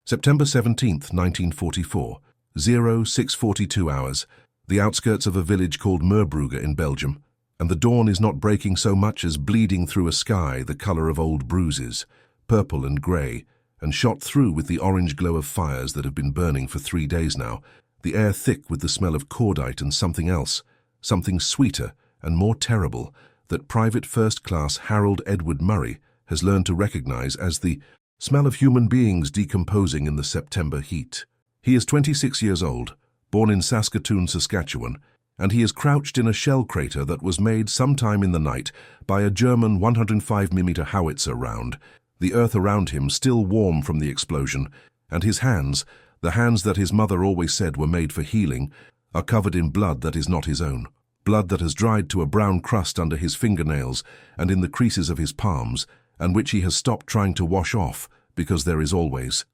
September 17th, 1944, 0642 hours, the outskirts of a village called Merbrugge in Belgium, and the dawn is not breaking so much as bleeding through a sky the color of old bruises, purple and grey, and shot through with the orange glow of fires that have been burning for 3 days now, the air thick with the smell of cordite and something else, something sweeter and more terrible, that Private First Class Harold Edward Murray has learned to recognize as the smell of human beings decomposing in the September heat. He is 26 years old, born in Saskatoon, Saskatchewan, and he is crouched in a shell crater that was made sometime in the night by a German 105mm howitzer round, the earth around him still warm from the explosion, and his hands, the hands that his mother always said were made for healing, are covered in blood that is not his own, blood that has dried to a brown crust under his fingernails and in the creases of his palms, and which he has stopped trying to wash off, because there is always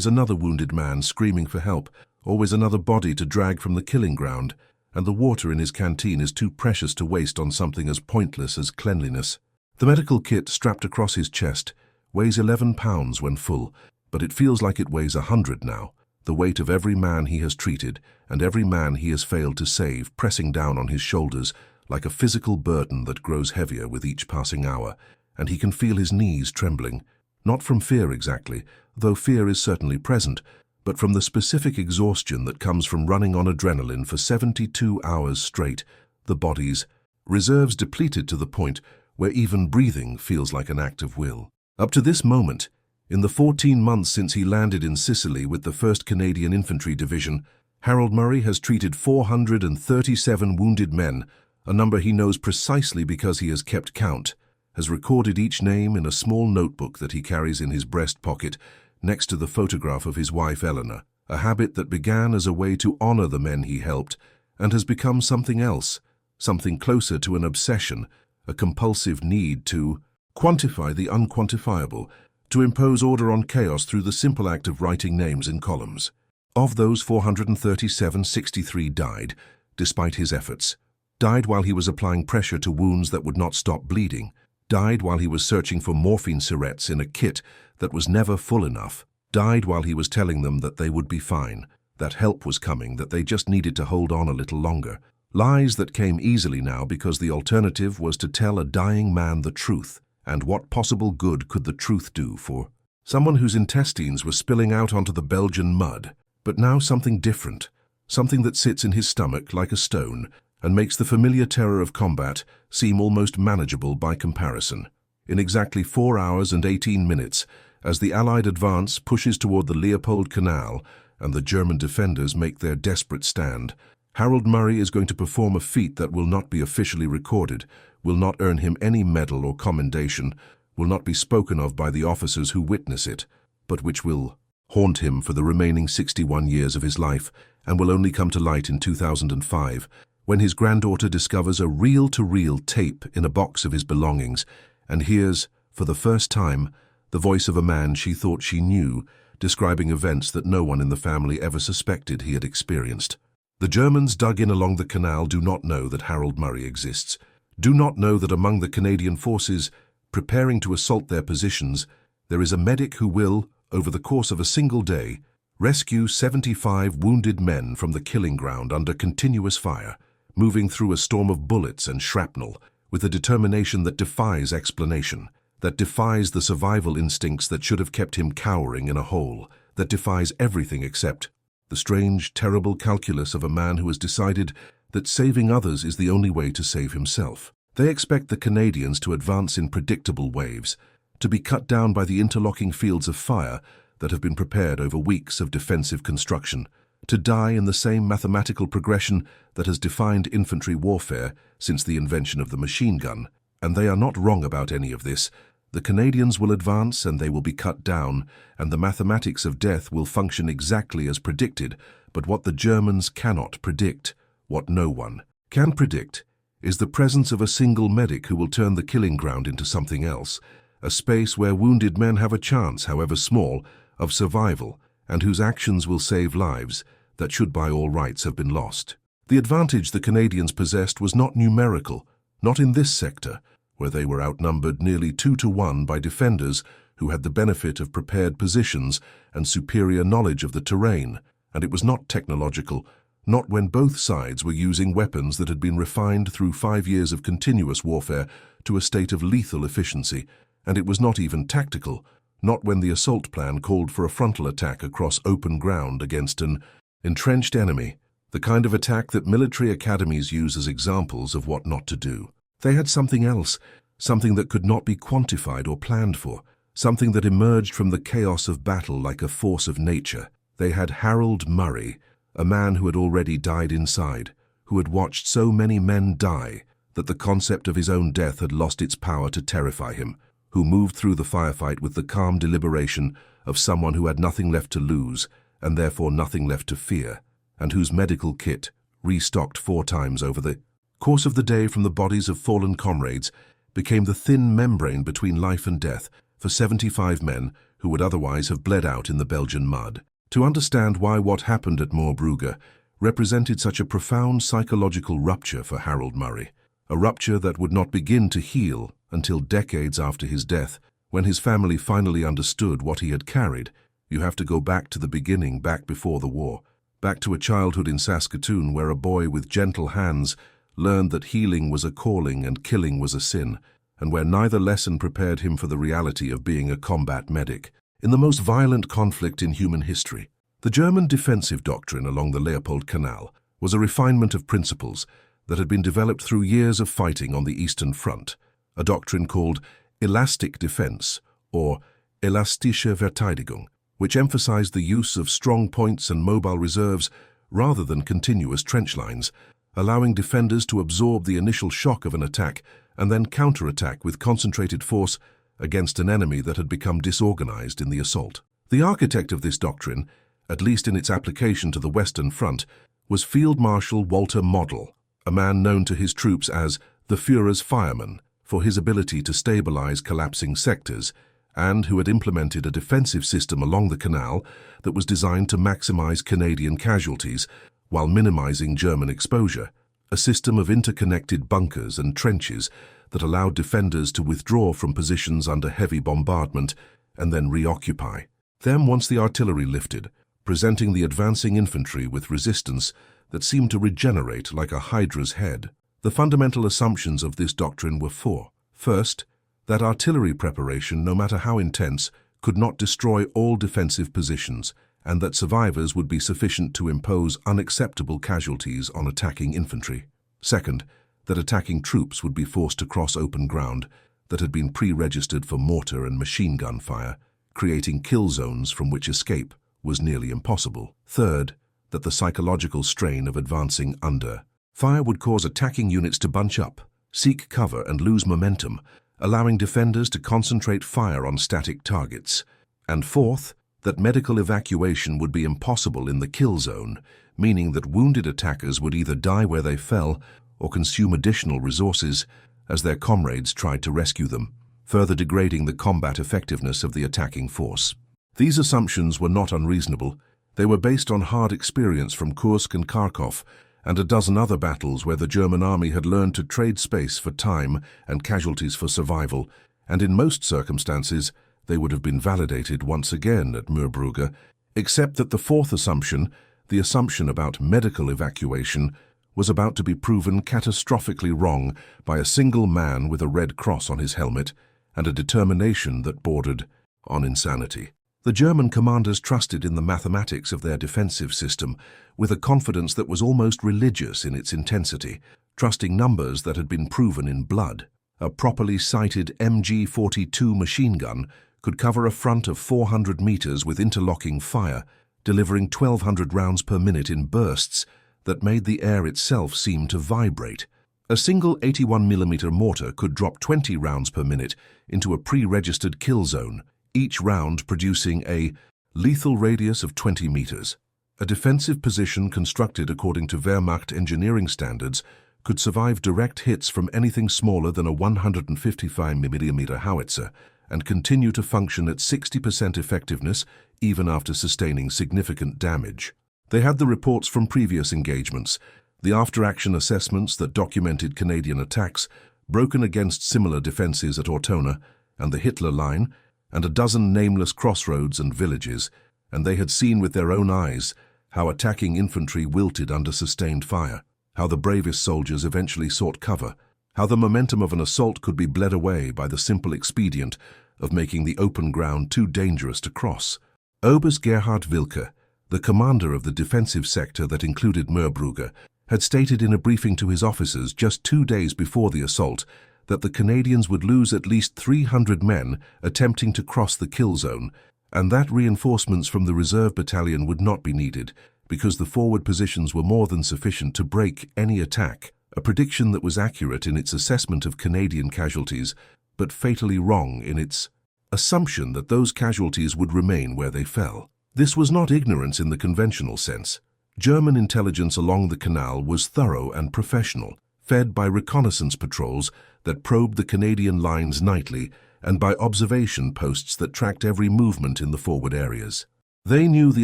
another wounded man screaming for help, always another body to drag from the killing ground, and the water in his canteen is too precious to waste on something as pointless as cleanliness. The medical kit strapped across his chest weighs 11 pounds when full, but it feels like it weighs 100 now, the weight of every man he has treated and every man he has failed to save pressing down on his shoulders like a physical burden that grows heavier with each passing hour, and he can feel his knees trembling, not from fear exactly, though fear is certainly present, but from the specific exhaustion that comes from running on adrenaline for 72 hours straight, the body's reserves depleted to the point where even breathing feels like an act of will. Up to this moment, in the 14 months since he landed in Sicily with the 1st Canadian Infantry Division, Harold Murray has treated 437 wounded men, a number he knows precisely because he has kept count, has recorded each name in a small notebook that he carries in his breast pocket next to the photograph of his wife Eleanor, a habit that began as a way to honor the men he helped and has become something else, something closer to an obsession, a compulsive need to quantify the unquantifiable, to impose order on chaos through the simple act of writing names in columns. Of those 437, 63 died, despite his efforts, died while he was applying pressure to wounds that would not stop bleeding, died while he was searching for morphine syrettes in a kit that was never full enough, died while he was telling them that they would be fine, that help was coming, that they just needed to hold on a little longer. Lies that came easily now because the alternative was to tell a dying man the truth. And what possible good could the truth do for someone whose intestines were spilling out onto the Belgian mud? But now something different, something that sits in his stomach like a stone and makes the familiar terror of combat seem almost manageable by comparison. In exactly 4 hours and 18 minutes, as the Allied advance pushes toward the Leopold Canal and the German defenders make their desperate stand, Harold Murray is going to perform a feat that will not be officially recorded, will not earn him any medal or commendation, will not be spoken of by the officers who witness it, but which will haunt him for the remaining 61 years of his life and will only come to light in 2005, when his granddaughter discovers a reel-to-reel tape in a box of his belongings and hears, for the first time, the voice of a man she thought she knew, describing events that no one in the family ever suspected he had experienced. The Germans dug in along the canal do not know that Harold Murray exists, do not know that among the Canadian forces preparing to assault their positions, there is a medic who will, over the course of a single day, rescue 75 wounded men from the killing ground under continuous fire, moving through a storm of bullets and shrapnel, with a determination that defies explanation, that defies the survival instincts that should have kept him cowering in a hole, that defies everything except the strange, terrible calculus of a man who has decided that saving others is the only way to save himself. They expect the Canadians to advance in predictable waves, to be cut down by the interlocking fields of fire that have been prepared over weeks of defensive construction, to die in the same mathematical progression that has defined infantry warfare since the invention of the machine gun. And they are not wrong about any of this. The Canadians will advance and they will be cut down, and the mathematics of death will function exactly as predicted, but what the Germans cannot predict, what no one can predict, is the presence of a single medic who will turn the killing ground into something else, a space where wounded men have a chance, however small, of survival, and whose actions will save lives that should by all rights have been lost. The advantage the Canadians possessed was not numerical, not in this sector, where they were outnumbered nearly 2 to 1 by defenders who had the benefit of prepared positions and superior knowledge of the terrain, and it was not technological, not when both sides were using weapons that had been refined through 5 years of continuous warfare to a state of lethal efficiency, and it was not even tactical, not when the assault plan called for a frontal attack across open ground against an entrenched enemy, the kind of attack that military academies use as examples of what not to do. They had something else, something that could not be quantified or planned for, something that emerged from the chaos of battle like a force of nature. They had Harold Murray, a man who had already died inside, who had watched so many men die that the concept of his own death had lost its power to terrify him, who moved through the firefight with the calm deliberation of someone who had nothing left to lose and therefore nothing left to fear, and whose medical kit, restocked 4 times over the course of the day from the bodies of fallen comrades, became the thin membrane between life and death for 75 men who would otherwise have bled out in the Belgian mud. To understand why what happened at Moorbrugge represented such a profound psychological rupture for Harold Murray, a rupture that would not begin to heal until decades after his death, when his family finally understood what he had carried, you have to go back to the beginning, back before the war, back to a childhood in Saskatoon where a boy with gentle hands learned that healing was a calling and killing was a sin, and where neither lesson prepared him for the reality of being a combat medic. In the most violent conflict in human history, the German defensive doctrine along the Leopold Canal was a refinement of principles that had been developed through years of fighting on the Eastern Front, a doctrine called elastic defense, or elastische Verteidigung, which emphasized the use of strong points and mobile reserves rather than continuous trench lines, allowing defenders to absorb the initial shock of an attack and then counterattack with concentrated force against an enemy that had become disorganized in the assault. The architect of this doctrine, at least in its application to the Western Front, was Field Marshal Walter Model, a man known to his troops as the Führer's fireman for his ability to stabilize collapsing sectors, and who had implemented a defensive system along the canal that was designed to maximize Canadian casualties while minimizing German exposure, a system of interconnected bunkers and trenches that allowed defenders to withdraw from positions under heavy bombardment and then reoccupy them once the artillery lifted, presenting the advancing infantry with resistance that seemed to regenerate like a hydra's head. The fundamental assumptions of this doctrine were 4. First, that artillery preparation, no matter how intense, could not destroy all defensive positions, and that survivors would be sufficient to impose unacceptable casualties on attacking infantry. Second, that attacking troops would be forced to cross open ground that had been pre-registered for mortar and machine gun fire, creating kill zones from which escape was nearly impossible. Third, that the psychological strain of advancing under fire would cause attacking units to bunch up, seek cover and lose momentum, allowing defenders to concentrate fire on static targets. And fourth, that medical evacuation would be impossible in the kill zone, meaning that wounded attackers would either die where they fell or consume additional resources as their comrades tried to rescue them, further degrading the combat effectiveness of the attacking force. These assumptions were not unreasonable. They were based on hard experience from Kursk and Kharkov and a dozen other battles where the German army had learned to trade space for time and casualties for survival, and in most circumstances they would have been validated once again at Moorbrugge, except that the fourth assumption, the assumption about medical evacuation, was about to be proven catastrophically wrong by a single man with a red cross on his helmet and a determination that bordered on insanity. The German commanders trusted in the mathematics of their defensive system with a confidence that was almost religious in its intensity, trusting numbers that had been proven in blood. A properly sighted MG-42 machine gun could cover a front of 400 meters with interlocking fire, delivering 1,200 rounds per minute in bursts that made the air itself seem to vibrate. A single 81mm mortar could drop 20 rounds per minute into a pre-registered kill zone, each round producing a lethal radius of 20 meters. A defensive position constructed according to Wehrmacht engineering standards could survive direct hits from anything smaller than a 155mm howitzer and continue to function at 60% effectiveness even after sustaining significant damage. They had the reports from previous engagements, the after-action assessments that documented Canadian attacks broken against similar defenses at Ortona and the Hitler Line, and a dozen nameless crossroads and villages, and they had seen with their own eyes how attacking infantry wilted under sustained fire, how the bravest soldiers eventually sought cover, how the momentum of an assault could be bled away by the simple expedient of making the open ground too dangerous to cross. Oberst Gerhard Wilke, the commander of the defensive sector that included Moerbrugge, had stated in a briefing to his officers just 2 days before the assault that the Canadians would lose at least 300 men attempting to cross the kill zone, and that reinforcements from the reserve battalion would not be needed because the forward positions were more than sufficient to break any attack, a prediction that was accurate in its assessment of Canadian casualties, but fatally wrong in its assumption that those casualties would remain where they fell. This was not ignorance in the conventional sense. German intelligence along the canal was thorough and professional, fed by reconnaissance patrols that probed the Canadian lines nightly and by observation posts that tracked every movement in the forward areas. They knew the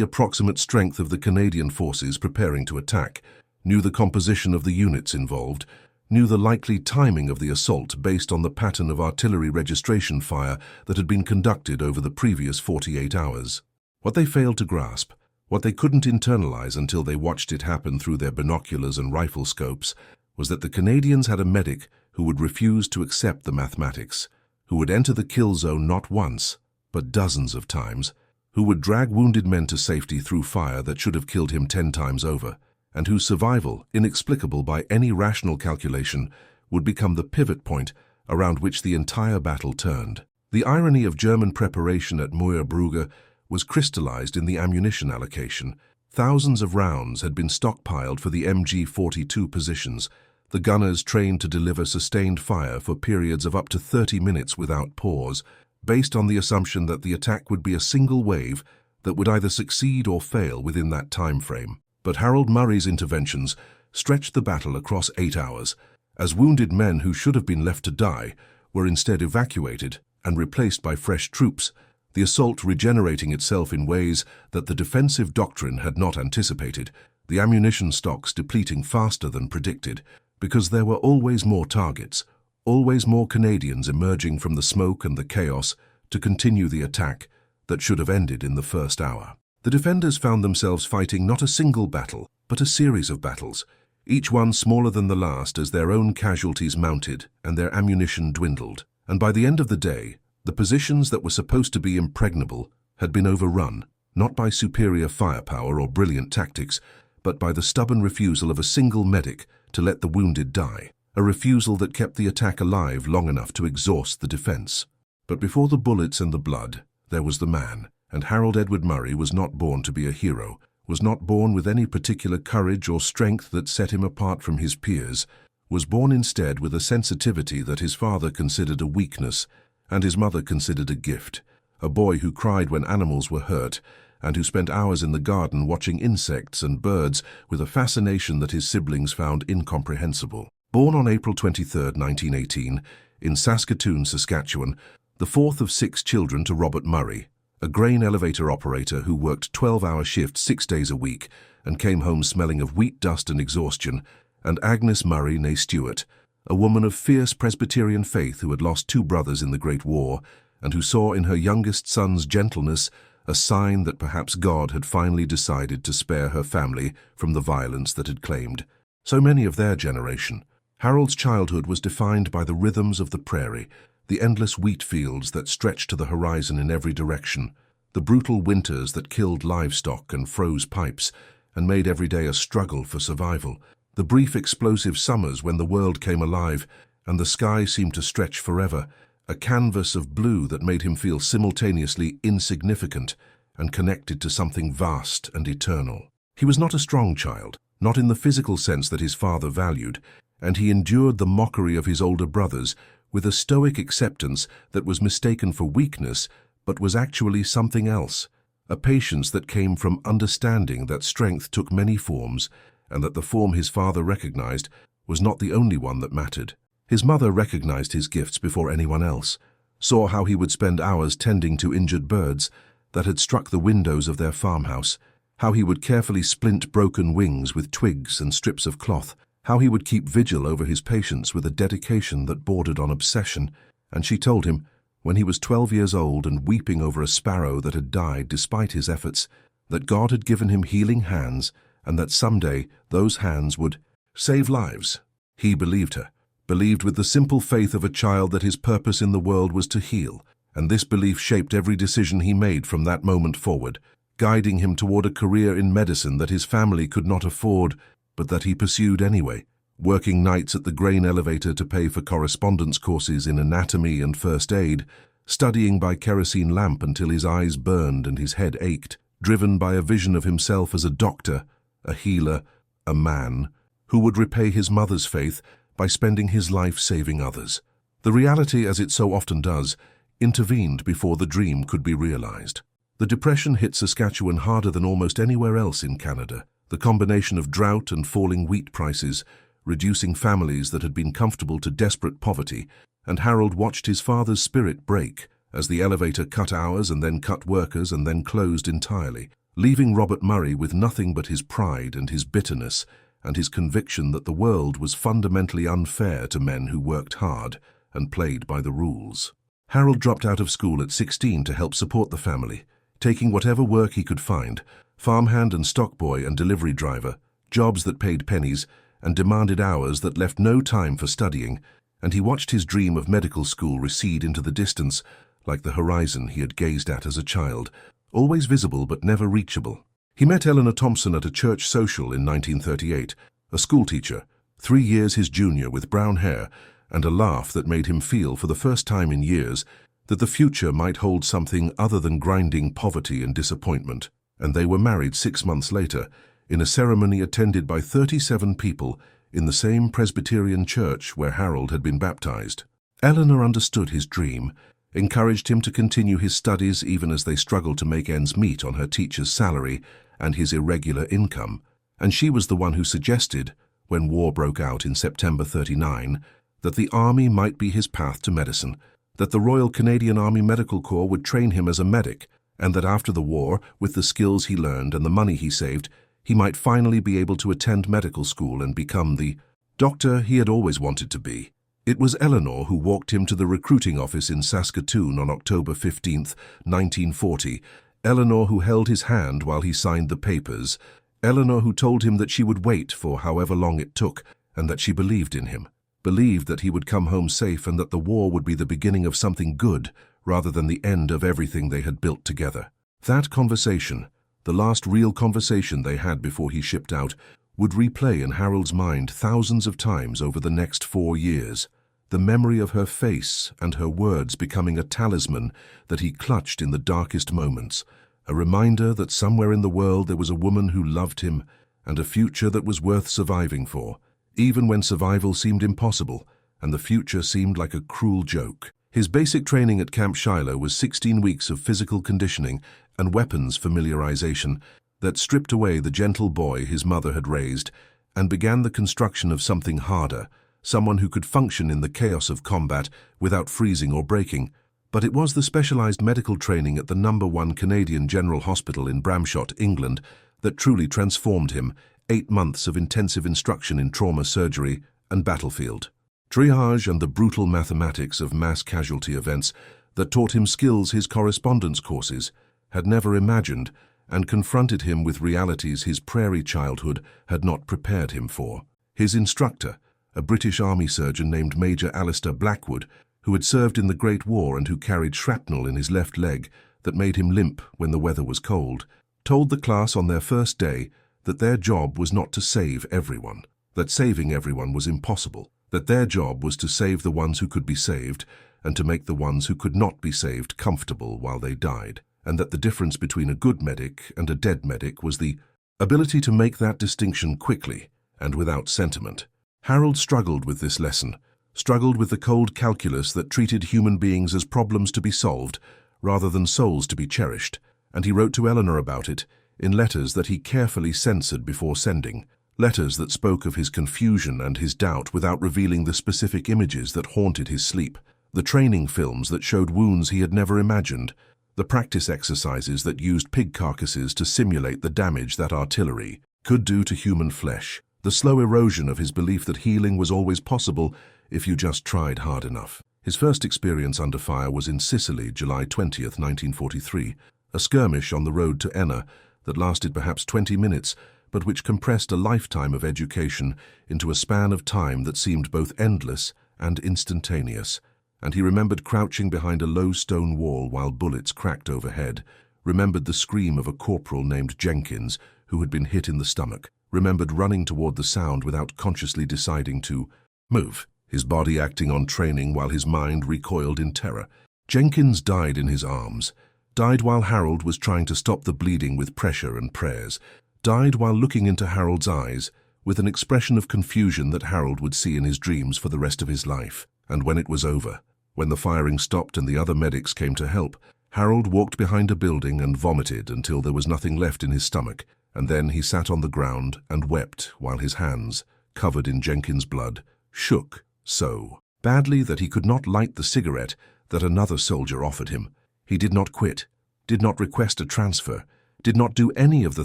approximate strength of the Canadian forces preparing to attack, knew the composition of the units involved, knew the likely timing of the assault based on the pattern of artillery registration fire that had been conducted over the previous 48 hours. What they failed to grasp, what they couldn't internalize until they watched it happen through their binoculars and rifle scopes, was that the Canadians had a medic who would refuse to accept the mathematics, who would enter the kill zone not once, but dozens of times, who would drag wounded men to safety through fire that should have killed him 10 times over, and whose survival, inexplicable by any rational calculation, would become the pivot point around which the entire battle turned. The irony of German preparation at Moerbrugge was crystallized in the ammunition allocation. Thousands of rounds had been stockpiled for the MG-42 positions, the gunners trained to deliver sustained fire for periods of up to 30 minutes without pause, based on the assumption that the attack would be a single wave that would either succeed or fail within that time frame. But Harold Murray's interventions stretched the battle across 8 hours, as wounded men who should have been left to die were instead evacuated and replaced by fresh troops, the assault regenerating itself in ways that the defensive doctrine had not anticipated, the ammunition stocks depleting faster than predicted, because there were always more targets, always more Canadians emerging from the smoke and the chaos to continue the attack that should have ended in the first hour. The defenders found themselves fighting not a single battle, but a series of battles, each one smaller than the last as their own casualties mounted and their ammunition dwindled. And by the end of the day, the positions that were supposed to be impregnable had been overrun, not by superior firepower or brilliant tactics, but by the stubborn refusal of a single medic to let the wounded die, a refusal that kept the attack alive long enough to exhaust the defense. But before the bullets and the blood, there was the man, and Harold Edward Murray was not born to be a hero, was not born with any particular courage or strength that set him apart from his peers, was born instead with a sensitivity that his father considered a weakness and his mother considered a gift, a boy who cried when animals were hurt and who spent hours in the garden watching insects and birds with a fascination that his siblings found incomprehensible. Born on April 23, 1918, in Saskatoon, Saskatchewan, the fourth of 6 children to Robert Murray, a grain elevator operator who worked 12-hour shifts 6 days a week and came home smelling of wheat dust and exhaustion, and Agnes Murray née Stewart, a woman of fierce Presbyterian faith who had lost 2 brothers in the Great War and who saw in her youngest son's gentleness a sign that perhaps God had finally decided to spare her family from the violence that had claimed so many of their generation. Harold's childhood was defined by the rhythms of the prairie, the endless wheat fields that stretched to the horizon in every direction, the brutal winters that killed livestock and froze pipes and made every day a struggle for survival, the brief explosive summers when the world came alive and the sky seemed to stretch forever, a canvas of blue that made him feel simultaneously insignificant and connected to something vast and eternal. He was not a strong child, not in the physical sense that his father valued, and he endured the mockery of his older brothers with a stoic acceptance that was mistaken for weakness but was actually something else, a patience that came from understanding that strength took many forms and that the form his father recognized was not the only one that mattered. His mother recognized his gifts before anyone else, saw how he would spend hours tending to injured birds that had struck the windows of their farmhouse, how he would carefully splint broken wings with twigs and strips of cloth, how he would keep vigil over his patients with a dedication that bordered on obsession, and she told him, when he was 12 years old and weeping over a sparrow that had died despite his efforts, that God had given him healing hands and that someday those hands would save lives. He believed her, believed with the simple faith of a child that his purpose in the world was to heal, and this belief shaped every decision he made from that moment forward, guiding him toward a career in medicine that his family could not afford, but that he pursued anyway, working nights at the grain elevator to pay for correspondence courses in anatomy and first aid, studying by kerosene lamp until his eyes burned and his head ached, driven by a vision of himself as a doctor, a healer, a man, who would repay his mother's faith by spending his life saving others. The reality, as it so often does, intervened before the dream could be realized. The Depression hit Saskatchewan harder than almost anywhere else in Canada. The combination of drought and falling wheat prices, reducing families that had been comfortable to desperate poverty, and Harold watched his father's spirit break as the elevator cut hours and then cut workers and then closed entirely, leaving Robert Murray with nothing but his pride and his bitterness and his conviction that the world was fundamentally unfair to men who worked hard and played by the rules. Harold dropped out of school at 16 to help support the family, taking whatever work he could find, farmhand and stockboy and delivery driver, jobs that paid pennies and demanded hours that left no time for studying, and he watched his dream of medical school recede into the distance like the horizon he had gazed at as a child, always visible but never reachable. He met Eleanor Thompson at a church social in 1938, a schoolteacher, 3 years his junior, with brown hair and a laugh that made him feel for the first time in years that the future might hold something other than grinding poverty and disappointment, and they were married 6 months later in a ceremony attended by 37 people in the same Presbyterian church where Harold had been baptized. Eleanor understood his dream, encouraged him to continue his studies even as they struggled to make ends meet on her teacher's salary and his irregular income, and she was the one who suggested, when war broke out in September 39, that the army might be his path to medicine, that the Royal Canadian Army Medical Corps would train him as a medic, and that after the war, with the skills he learned and the money he saved, he might finally be able to attend medical school and become the doctor he had always wanted to be. It was Eleanor who walked him to the recruiting office in Saskatoon on October 15, 1940, Eleanor who held his hand while he signed the papers, Eleanor who told him that she would wait for however long it took and that she believed in him, believed that he would come home safe and that the war would be the beginning of something good rather than the end of everything they had built together. That conversation, the last real conversation they had before he shipped out, would replay in Harold's mind thousands of times over the next 4 years, the memory of her face and her words becoming a talisman that he clutched in the darkest moments, a reminder that somewhere in the world there was a woman who loved him and a future that was worth surviving for, even when survival seemed impossible and the future seemed like a cruel joke. His basic training at Camp Shiloh was 16 weeks of physical conditioning and weapons familiarization that stripped away the gentle boy his mother had raised and began the construction of something harder, someone who could function in the chaos of combat without freezing or breaking. But it was the specialized medical training at the #1 Canadian General Hospital in Bramshott, England, that truly transformed him. 8 months of intensive instruction in trauma surgery and battlefield triage and the brutal mathematics of mass casualty events that taught him skills his correspondence courses had never imagined and confronted him with realities his prairie childhood had not prepared him for. His instructor, a British Army surgeon named Major Alistair Blackwood, who had served in the Great War and who carried shrapnel in his left leg that made him limp when the weather was cold, told the class on their first day that their job was not to save everyone, that saving everyone was impossible, that their job was to save the ones who could be saved and to make the ones who could not be saved comfortable while they died, and that the difference between a good medic and a dead medic was the ability to make that distinction quickly and without sentiment. Harold struggled with this lesson, struggled with the cold calculus that treated human beings as problems to be solved rather than souls to be cherished, and he wrote to Eleanor about it in letters that he carefully censored before sending, letters that spoke of his confusion and his doubt without revealing the specific images that haunted his sleep, the training films that showed wounds he had never imagined, the practice exercises that used pig carcasses to simulate the damage that artillery could do to human flesh, the slow erosion of his belief that healing was always possible if you just tried hard enough. His first experience under fire was in Sicily, July 20th, 1943, a skirmish on the road to Enna that lasted perhaps 20 minutes, but which compressed a lifetime of education into a span of time that seemed both endless and instantaneous. And he remembered crouching behind a low stone wall while bullets cracked overhead, remembered the scream of a corporal named Jenkins who had been hit in the stomach, remembered running toward the sound without consciously deciding to move, his body acting on training while his mind recoiled in terror. Jenkins died in his arms, died while Harold was trying to stop the bleeding with pressure and prayers, died while looking into Harold's eyes with an expression of confusion that Harold would see in his dreams for the rest of his life. And when it was over, when the firing stopped and the other medics came to help, Harold walked behind a building and vomited until there was nothing left in his stomach, and then he sat on the ground and wept while his hands, covered in Jenkins' blood, shook so badly that he could not light the cigarette that another soldier offered him. He did not quit, did not request a transfer, did not do any of the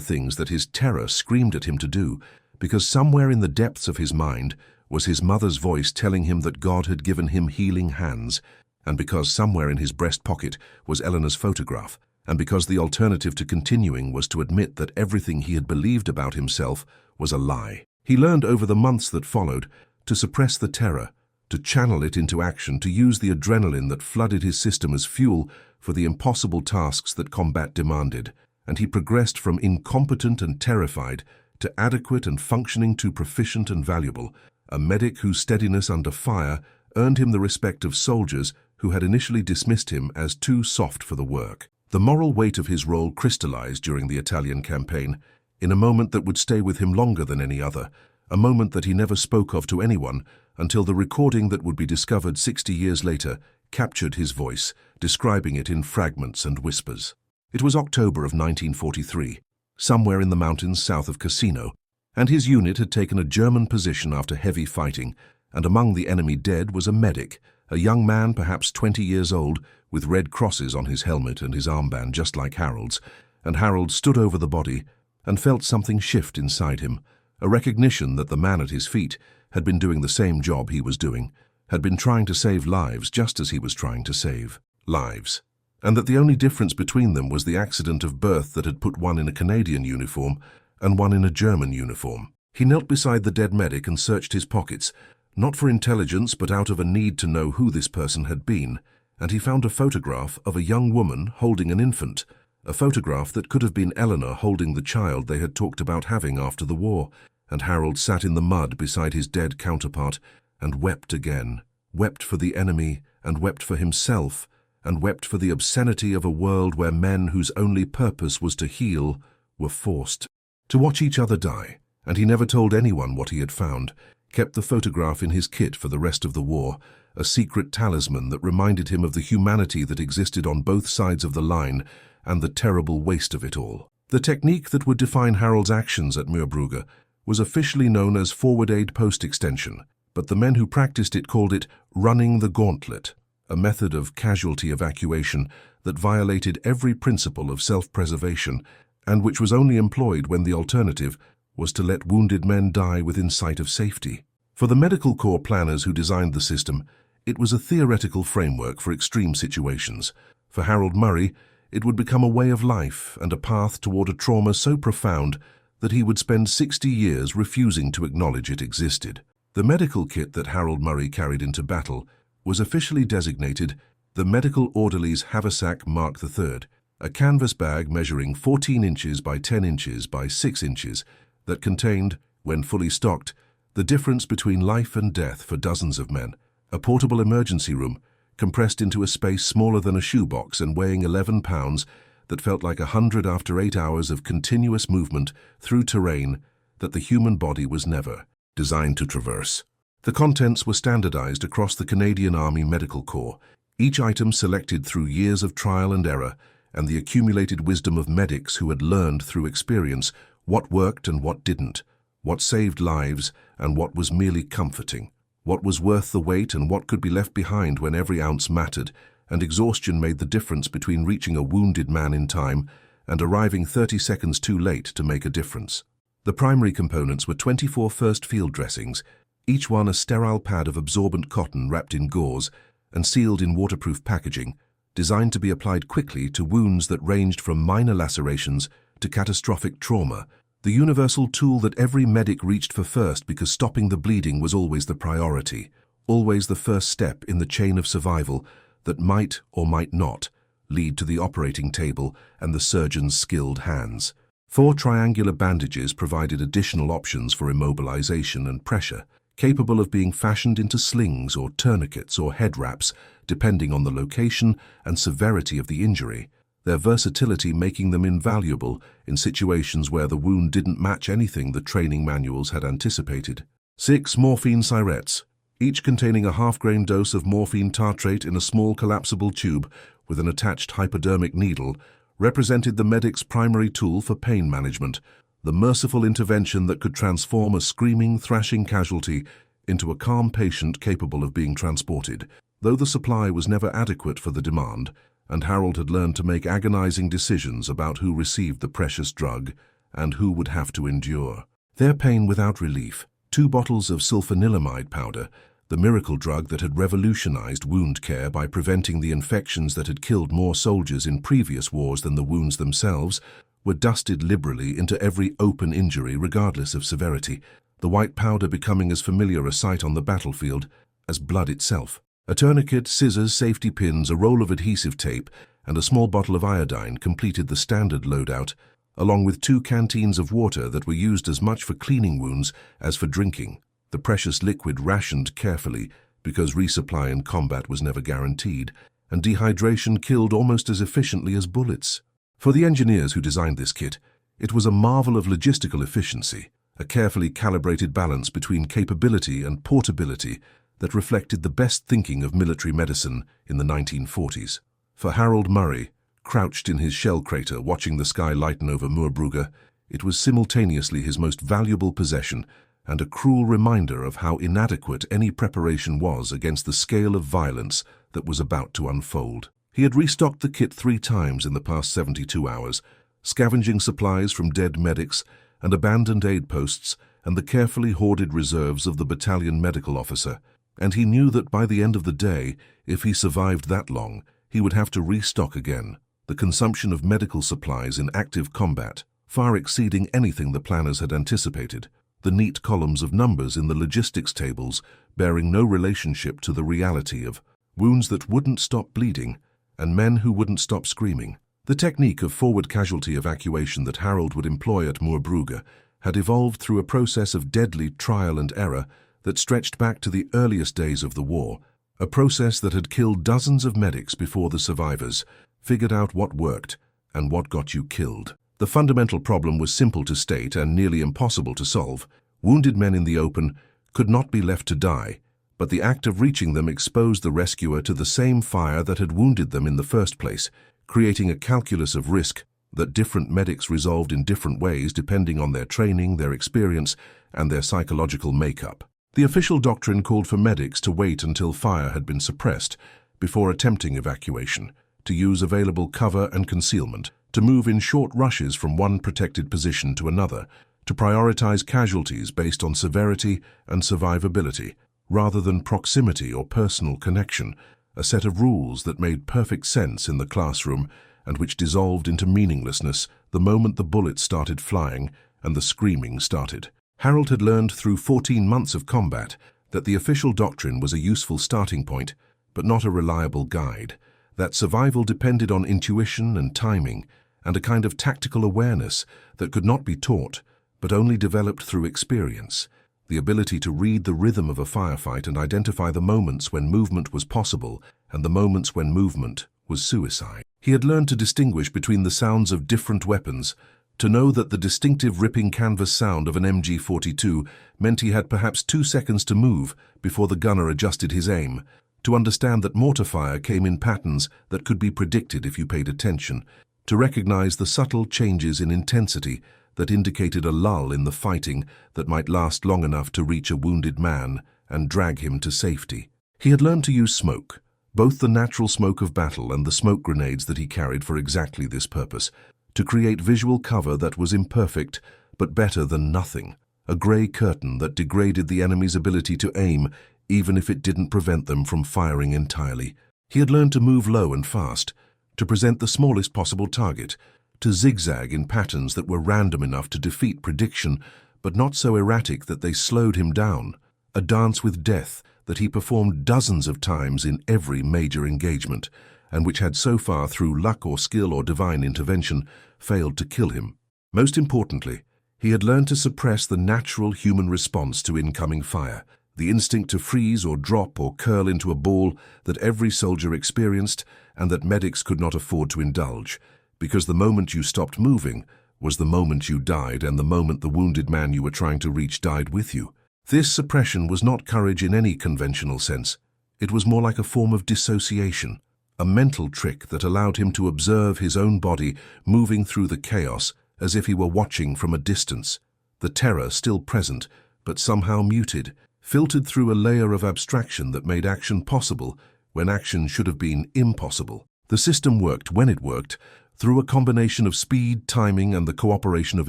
things that his terror screamed at him to do, because somewhere in the depths of his mind was his mother's voice telling him that God had given him healing hands, and because somewhere in his breast pocket was Eleanor's photograph, and because the alternative to continuing was to admit that everything he had believed about himself was a lie. He learned over the months that followed to suppress the terror, to channel it into action, to use the adrenaline that flooded his system as fuel for the impossible tasks that combat demanded, and he progressed from incompetent and terrified to adequate and functioning to proficient and valuable, a medic whose steadiness under fire earned him the respect of soldiers who had initially dismissed him as too soft for the work. The moral weight of his role crystallized during the Italian campaign, in a moment that would stay with him longer than any other, a moment that he never spoke of to anyone until the recording that would be discovered 60 years later captured his voice, describing it in fragments and whispers. It was October of 1943, somewhere in the mountains south of Cassino, and his unit had taken a German position after heavy fighting, and among the enemy dead was a medic, a young man perhaps 20 years old, with red crosses on his helmet and his armband just like Harold's, and Harold stood over the body and felt something shift inside him, a recognition that the man at his feet had been doing the same job he was doing, had been trying to save lives just as he was trying to save lives, and that the only difference between them was the accident of birth that had put one in a Canadian uniform and one in a German uniform. He knelt beside the dead medic and searched his pockets, not for intelligence but out of a need to know who this person had been, and he found a photograph of a young woman holding an infant, a photograph that could have been Eleanor holding the child they had talked about having after the war, and Harold sat in the mud beside his dead counterpart and wept again, wept for the enemy and wept for himself, and wept for the obscenity of a world where men whose only purpose was to heal were forced to watch each other die. And he never told anyone what he had found, kept the photograph in his kit for the rest of the war, a secret talisman that reminded him of the humanity that existed on both sides of the line and the terrible waste of it all. The technique that would define Harold's actions at Moorbrugge was officially known as forward aid post extension, but the men who practiced it called it running the gauntlet, a method of casualty evacuation that violated every principle of self-preservation and which was only employed when the alternative was to let wounded men die within sight of safety. For the medical corps planners who designed the system, it was a theoretical framework for extreme situations. For Harold Murray, it would become a way of life and a path toward a trauma so profound that he would spend 60 years refusing to acknowledge it existed. The medical kit that Harold Murray carried into battle was officially designated the Medical Orderly's Haversack Mark III, a canvas bag measuring 14 inches by 10 inches by 6 inches that contained, when fully stocked, the difference between life and death for dozens of men, a portable emergency room compressed into a space smaller than a shoebox and weighing 11 pounds that felt like 100 after 8 hours of continuous movement through terrain that the human body was never designed to traverse. The contents were standardized across the Canadian Army Medical Corps, each item selected through years of trial and error and the accumulated wisdom of medics who had learned through experience what worked and what didn't, what saved lives and what was merely comforting, what was worth the wait and what could be left behind when every ounce mattered, and exhaustion made the difference between reaching a wounded man in time and arriving 30 seconds too late to make a difference. The primary components were 24 first field dressings, each one a sterile pad of absorbent cotton wrapped in gauze, and sealed in waterproof packaging, designed to be applied quickly to wounds that ranged from minor lacerations to catastrophic trauma, the universal tool that every medic reached for first because stopping the bleeding was always the priority, always the first step in the chain of survival that might or might not lead to the operating table and the surgeon's skilled hands. 4 triangular bandages provided additional options for immobilization and pressure, capable of being fashioned into slings or tourniquets or head wraps, depending on the location and severity of the injury, their versatility making them invaluable in situations where the wound didn't match anything the training manuals had anticipated. 6 morphine syrettes, each containing a half-grain dose of morphine tartrate in a small collapsible tube with an attached hypodermic needle, represented the medic's primary tool for pain management, the merciful intervention that could transform a screaming, thrashing casualty into a calm patient capable of being transported. Though the supply was never adequate for the demand, and Harold had learned to make agonizing decisions about who received the precious drug and who would have to endure their pain without relief. 2 bottles of sulfanilamide powder, the miracle drug that had revolutionized wound care by preventing the infections that had killed more soldiers in previous wars than the wounds themselves, were dusted liberally into every open injury regardless of severity, the white powder becoming as familiar a sight on the battlefield as blood itself. A tourniquet, scissors, safety pins, a roll of adhesive tape, and a small bottle of iodine completed the standard loadout, along with 2 canteens of water that were used as much for cleaning wounds as for drinking, the precious liquid rationed carefully because resupply in combat was never guaranteed, and dehydration killed almost as efficiently as bullets. For the engineers who designed this kit, it was a marvel of logistical efficiency, a carefully calibrated balance between capability and portability that reflected the best thinking of military medicine in the 1940s. For Harold Murray, crouched in his shell crater watching the sky lighten over Moorbrugge, it was simultaneously his most valuable possession and a cruel reminder of how inadequate any preparation was against the scale of violence that was about to unfold. He had restocked the kit 3 times in the past 72 hours, scavenging supplies from dead medics and abandoned aid posts and the carefully hoarded reserves of the battalion medical officer, and he knew that by the end of the day, if he survived that long, he would have to restock again, the consumption of medical supplies in active combat far exceeding anything the planners had anticipated, the neat columns of numbers in the logistics tables bearing no relationship to the reality of wounds that wouldn't stop bleeding and men who wouldn't stop screaming. The technique of forward casualty evacuation that Harold would employ at Moorbrugge had evolved through a process of deadly trial and error that stretched back to the earliest days of the war, a process that had killed dozens of medics before the survivors figured out what worked and what got you killed. The fundamental problem was simple to state and nearly impossible to solve. Wounded men in the open could not be left to die, but the act of reaching them exposed the rescuer to the same fire that had wounded them in the first place, creating a calculus of risk that different medics resolved in different ways depending on their training, their experience, and their psychological makeup. The official doctrine called for medics to wait until fire had been suppressed before attempting evacuation, to use available cover and concealment, to move in short rushes from one protected position to another, to prioritize casualties based on severity and survivability, rather than proximity or personal connection, a set of rules that made perfect sense in the classroom and which dissolved into meaninglessness the moment the bullets started flying and the screaming started. Harold had learned through 14 months of combat that the official doctrine was a useful starting point, but not a reliable guide, that survival depended on intuition and timing, and a kind of tactical awareness that could not be taught, but only developed through experience, the ability to read the rhythm of a firefight and identify the moments when movement was possible and the moments when movement was suicide. He had learned to distinguish between the sounds of different weapons, to know that the distinctive ripping canvas sound of an MG42 meant he had perhaps 2 seconds to move before the gunner adjusted his aim, to understand that mortar fire came in patterns that could be predicted if you paid attention, to recognize the subtle changes in intensity that indicated a lull in the fighting that might last long enough to reach a wounded man and drag him to safety. He had learned to use smoke, both the natural smoke of battle and the smoke grenades that he carried for exactly this purpose, to create visual cover that was imperfect but better than nothing, a grey curtain that degraded the enemy's ability to aim even if it didn't prevent them from firing entirely. He had learned to move low and fast, to present the smallest possible target, to zigzag in patterns that were random enough to defeat prediction, but not so erratic that they slowed him down. A dance with death that he performed dozens of times in every major engagement, and which had so far, through luck or skill or divine intervention, failed to kill him. Most importantly, he had learned to suppress the natural human response to incoming fire, the instinct to freeze or drop or curl into a ball that every soldier experienced and that medics could not afford to indulge, because the moment you stopped moving was the moment you died, and the moment the wounded man you were trying to reach died with you. This suppression was not courage in any conventional sense. It was more like a form of dissociation, a mental trick that allowed him to observe his own body moving through the chaos as if he were watching from a distance, the terror still present, but somehow muted, filtered through a layer of abstraction that made action possible when action should have been impossible. The system worked, when it worked, through a combination of speed, timing, and the cooperation of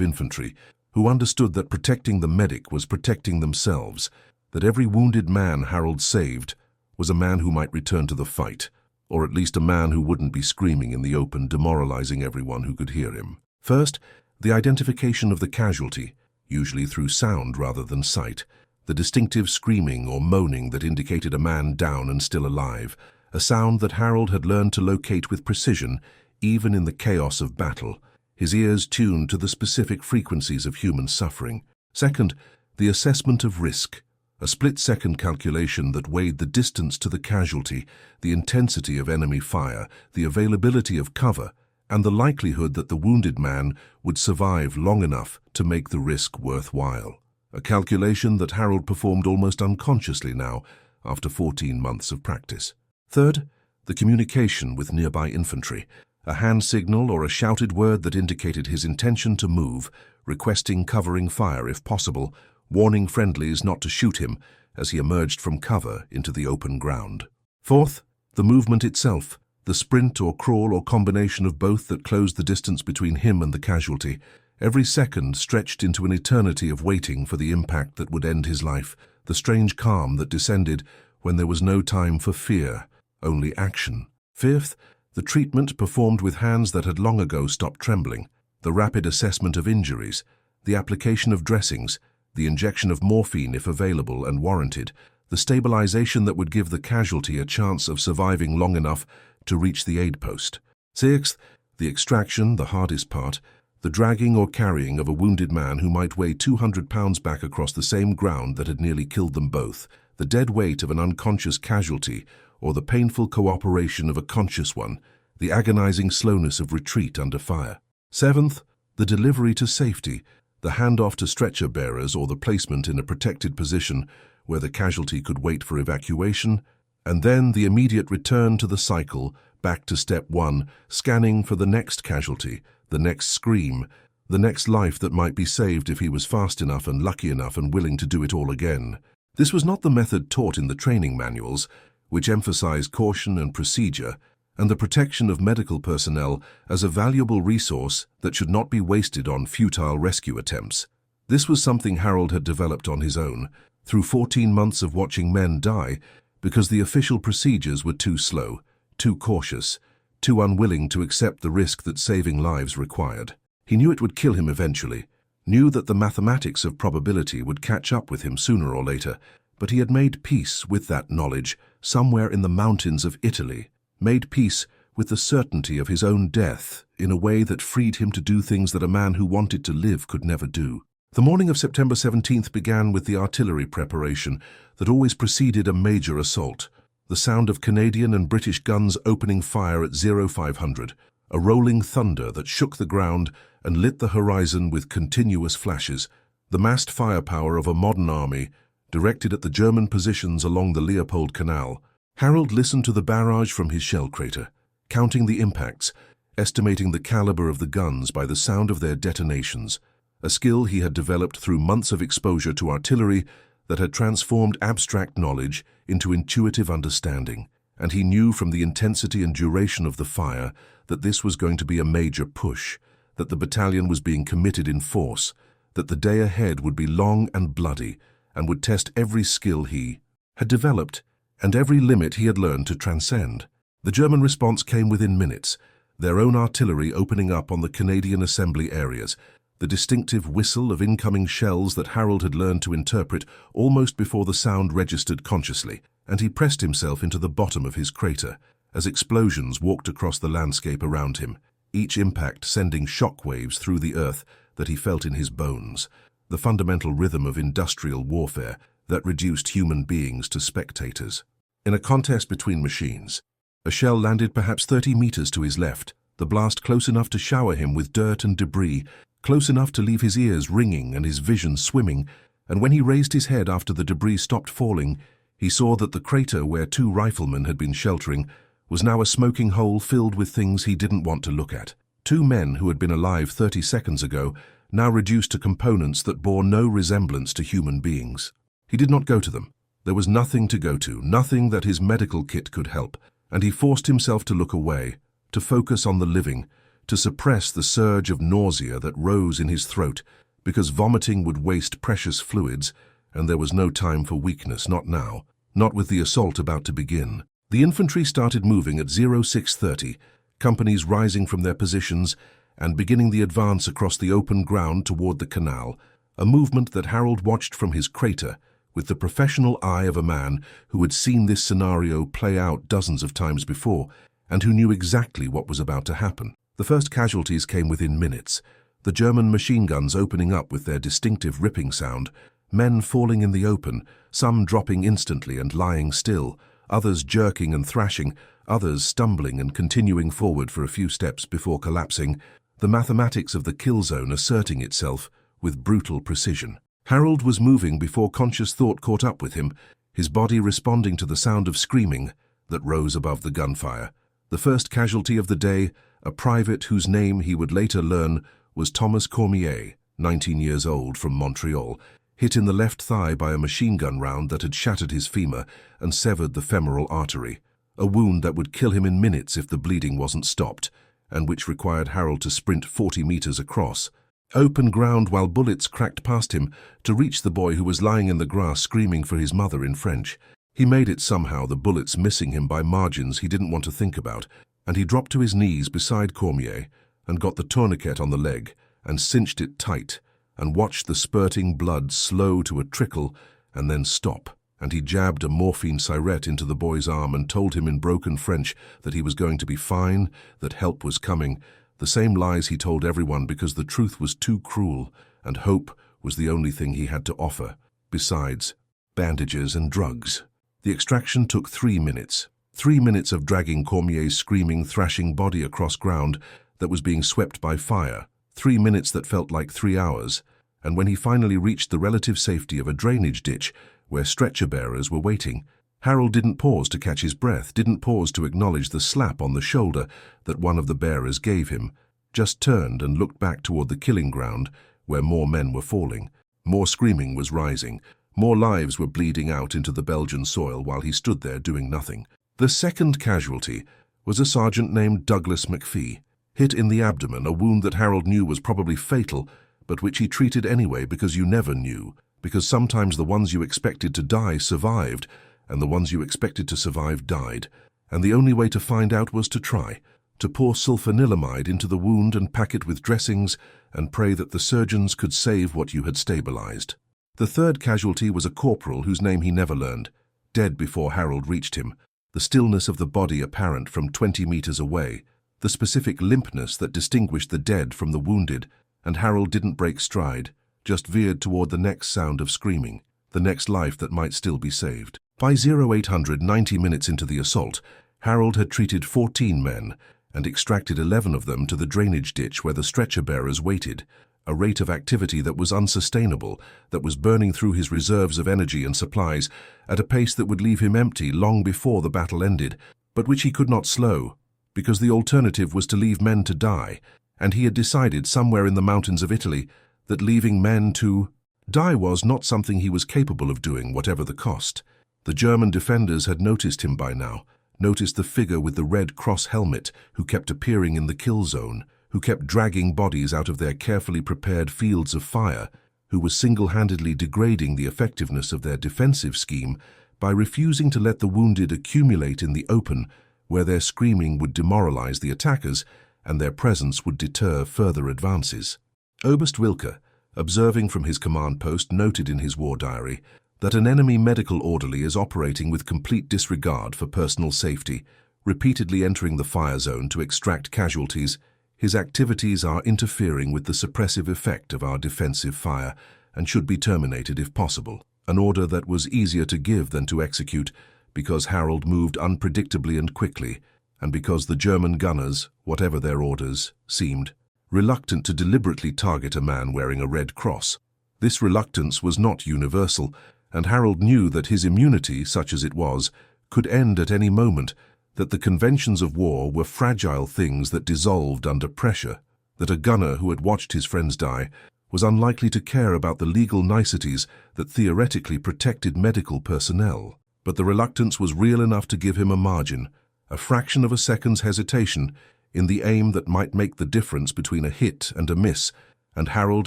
infantry, who understood that protecting the medic was protecting themselves, that every wounded man Harold saved was a man who might return to the fight, or at least a man who wouldn't be screaming in the open, demoralizing everyone who could hear him. First, the identification of the casualty, usually through sound rather than sight, the distinctive screaming or moaning that indicated a man down and still alive, a sound that Harold had learned to locate with precision, even in the chaos of battle, his ears tuned to the specific frequencies of human suffering. Second, the assessment of risk, a split-second calculation that weighed the distance to the casualty, the intensity of enemy fire, the availability of cover, and the likelihood that the wounded man would survive long enough to make the risk worthwhile. A calculation that Harold performed almost unconsciously now, after 14 months of practice. Third, the communication with nearby infantry, a hand signal or a shouted word that indicated his intention to move, requesting covering fire if possible, warning friendlies not to shoot him as he emerged from cover into the open ground. Fourth, the movement itself, the sprint or crawl or combination of both that closed the distance between him and the casualty, every second stretched into an eternity of waiting for the impact that would end his life, the strange calm that descended when there was no time for fear, only action. Fifth, the treatment performed with hands that had long ago stopped trembling, the rapid assessment of injuries, the application of dressings, the injection of morphine if available and warranted, the stabilization that would give the casualty a chance of surviving long enough to reach the aid post. Sixth, the extraction, the hardest part, the dragging or carrying of a wounded man who might weigh 200 pounds back across the same ground that had nearly killed them both, the dead weight of an unconscious casualty, or the painful cooperation of a conscious one, the agonizing slowness of retreat under fire. Seventh, the delivery to safety, the handoff to stretcher bearers or the placement in a protected position where the casualty could wait for evacuation, and then the immediate return to the cycle, back to step one, scanning for the next casualty, the next scream, the next life that might be saved if he was fast enough and lucky enough and willing to do it all again. This was not the method taught in the training manuals, which emphasized caution and procedure, and the protection of medical personnel as a valuable resource that should not be wasted on futile rescue attempts. This was something Harold had developed on his own, through 14 months of watching men die, because the official procedures were too slow, too cautious, too unwilling to accept the risk that saving lives required. He knew it would kill him eventually, knew that the mathematics of probability would catch up with him sooner or later, but he had made peace with that knowledge somewhere in the mountains of Italy, made peace with the certainty of his own death in a way that freed him to do things that a man who wanted to live could never do. The morning of September 17th began with the artillery preparation that always preceded a major assault, the sound of Canadian and British guns opening fire at 0500, a rolling thunder that shook the ground and lit the horizon with continuous flashes, the massed firepower of a modern army directed at the German positions along the Leopold Canal. Harold listened to the barrage from his shell crater, counting the impacts, estimating the caliber of the guns by the sound of their detonations, a skill he had developed through months of exposure to artillery that had transformed abstract knowledge into intuitive understanding, and he knew from the intensity and duration of the fire that this was going to be a major push, that the battalion was being committed in force, that the day ahead would be long and bloody and would test every skill he had developed, and every limit he had learned to transcend. The German response came within minutes, their own artillery opening up on the Canadian assembly areas, the distinctive whistle of incoming shells that Harold had learned to interpret almost before the sound registered consciously, and he pressed himself into the bottom of his crater as explosions walked across the landscape around him, each impact sending shock waves through the earth that he felt in his bones, the fundamental rhythm of industrial warfare that reduced human beings to spectators. In a contest between machines, a shell landed perhaps 30 meters to his left, the blast close enough to shower him with dirt and debris, close enough to leave his ears ringing and his vision swimming, and when he raised his head after the debris stopped falling, he saw that the crater where 2 riflemen had been sheltering was now a smoking hole filled with things he didn't want to look at. 2 men who had been alive 30 seconds ago, now reduced to components that bore no resemblance to human beings. He did not go to them. There was nothing to go to, nothing that his medical kit could help, and he forced himself to look away, to focus on the living, to suppress the surge of nausea that rose in his throat, because vomiting would waste precious fluids, and there was no time for weakness, not now, not with the assault about to begin. The infantry started moving at 0630, companies rising from their positions and beginning the advance across the open ground toward the canal, a movement that Harold watched from his crater with the professional eye of a man who had seen this scenario play out dozens of times before and who knew exactly what was about to happen. The first casualties came within minutes, the German machine guns opening up with their distinctive ripping sound, men falling in the open, some dropping instantly and lying still, others jerking and thrashing, others stumbling and continuing forward for a few steps before collapsing, the mathematics of the kill zone asserting itself with brutal precision. Harold was moving before conscious thought caught up with him, his body responding to the sound of screaming that rose above the gunfire. The first casualty of the day, a private whose name he would later learn was Thomas Cormier, 19 years old, from Montreal, hit in the left thigh by a machine gun round that had shattered his femur and severed the femoral artery, a wound that would kill him in minutes if the bleeding wasn't stopped, and which required Harold to sprint 40 meters across, open ground while bullets cracked past him, to reach the boy who was lying in the grass screaming for his mother in French. He made it somehow, the bullets missing him by margins he didn't want to think about, and he dropped to his knees beside Cormier and got the tourniquet on the leg and cinched it tight and watched the spurting blood slow to a trickle and then stop, and he jabbed a morphine syrette into the boy's arm and told him in broken French that he was going to be fine, that help was coming, the same lies he told everyone because the truth was too cruel and hope was the only thing he had to offer, besides bandages and drugs. The extraction took 3 minutes. 3 minutes of dragging Cormier's screaming, thrashing body across ground that was being swept by fire. 3 minutes that felt like 3 hours. And when he finally reached the relative safety of a drainage ditch where stretcher-bearers were waiting, Harold didn't pause to catch his breath, didn't pause to acknowledge the slap on the shoulder that one of the bearers gave him, just turned and looked back toward the killing ground where more men were falling. More screaming was rising. More lives were bleeding out into the Belgian soil while he stood there doing nothing. The second casualty was a sergeant named Douglas McPhee, hit in the abdomen, a wound that Harold knew was probably fatal, but which he treated anyway because you never knew, because sometimes the ones you expected to die survived, and the ones you expected to survive died, and the only way to find out was to try, to pour sulfanilamide into the wound and pack it with dressings and pray that the surgeons could save what you had stabilized. The third casualty was a corporal whose name he never learned, dead before Harold reached him, the stillness of the body apparent from 20 meters away, the specific limpness that distinguished the dead from the wounded, and Harold didn't break stride, just veered toward the next sound of screaming, the next life that might still be saved. By 0800, 90 minutes into the assault, Harold had treated 14 men and extracted 11 of them to the drainage ditch where the stretcher-bearers waited, a rate of activity that was unsustainable, that was burning through his reserves of energy and supplies at a pace that would leave him empty long before the battle ended, but which he could not slow, because the alternative was to leave men to die, and he had decided somewhere in the mountains of Italy that leaving men to die was not something he was capable of doing, whatever the cost. The German defenders had noticed him by now, noticed the figure with the Red Cross helmet who kept appearing in the kill zone, who kept dragging bodies out of their carefully prepared fields of fire, who was single-handedly degrading the effectiveness of their defensive scheme by refusing to let the wounded accumulate in the open, where their screaming would demoralize the attackers and their presence would deter further advances. Oberst Wilke, observing from his command post, noted in his war diary that an enemy medical orderly is operating with complete disregard for personal safety, repeatedly entering the fire zone to extract casualties. His activities are interfering with the suppressive effect of our defensive fire and should be terminated if possible. An order that was easier to give than to execute, because Harold moved unpredictably and quickly, and because the German gunners, whatever their orders, seemed reluctant to deliberately target a man wearing a red cross. This reluctance was not universal, and Harold knew that his immunity, such as it was, could end at any moment, that the conventions of war were fragile things that dissolved under pressure, that a gunner who had watched his friends die was unlikely to care about the legal niceties that theoretically protected medical personnel. But the reluctance was real enough to give him a margin, a fraction of a second's hesitation, in the aim that might make the difference between a hit and a miss, and Harold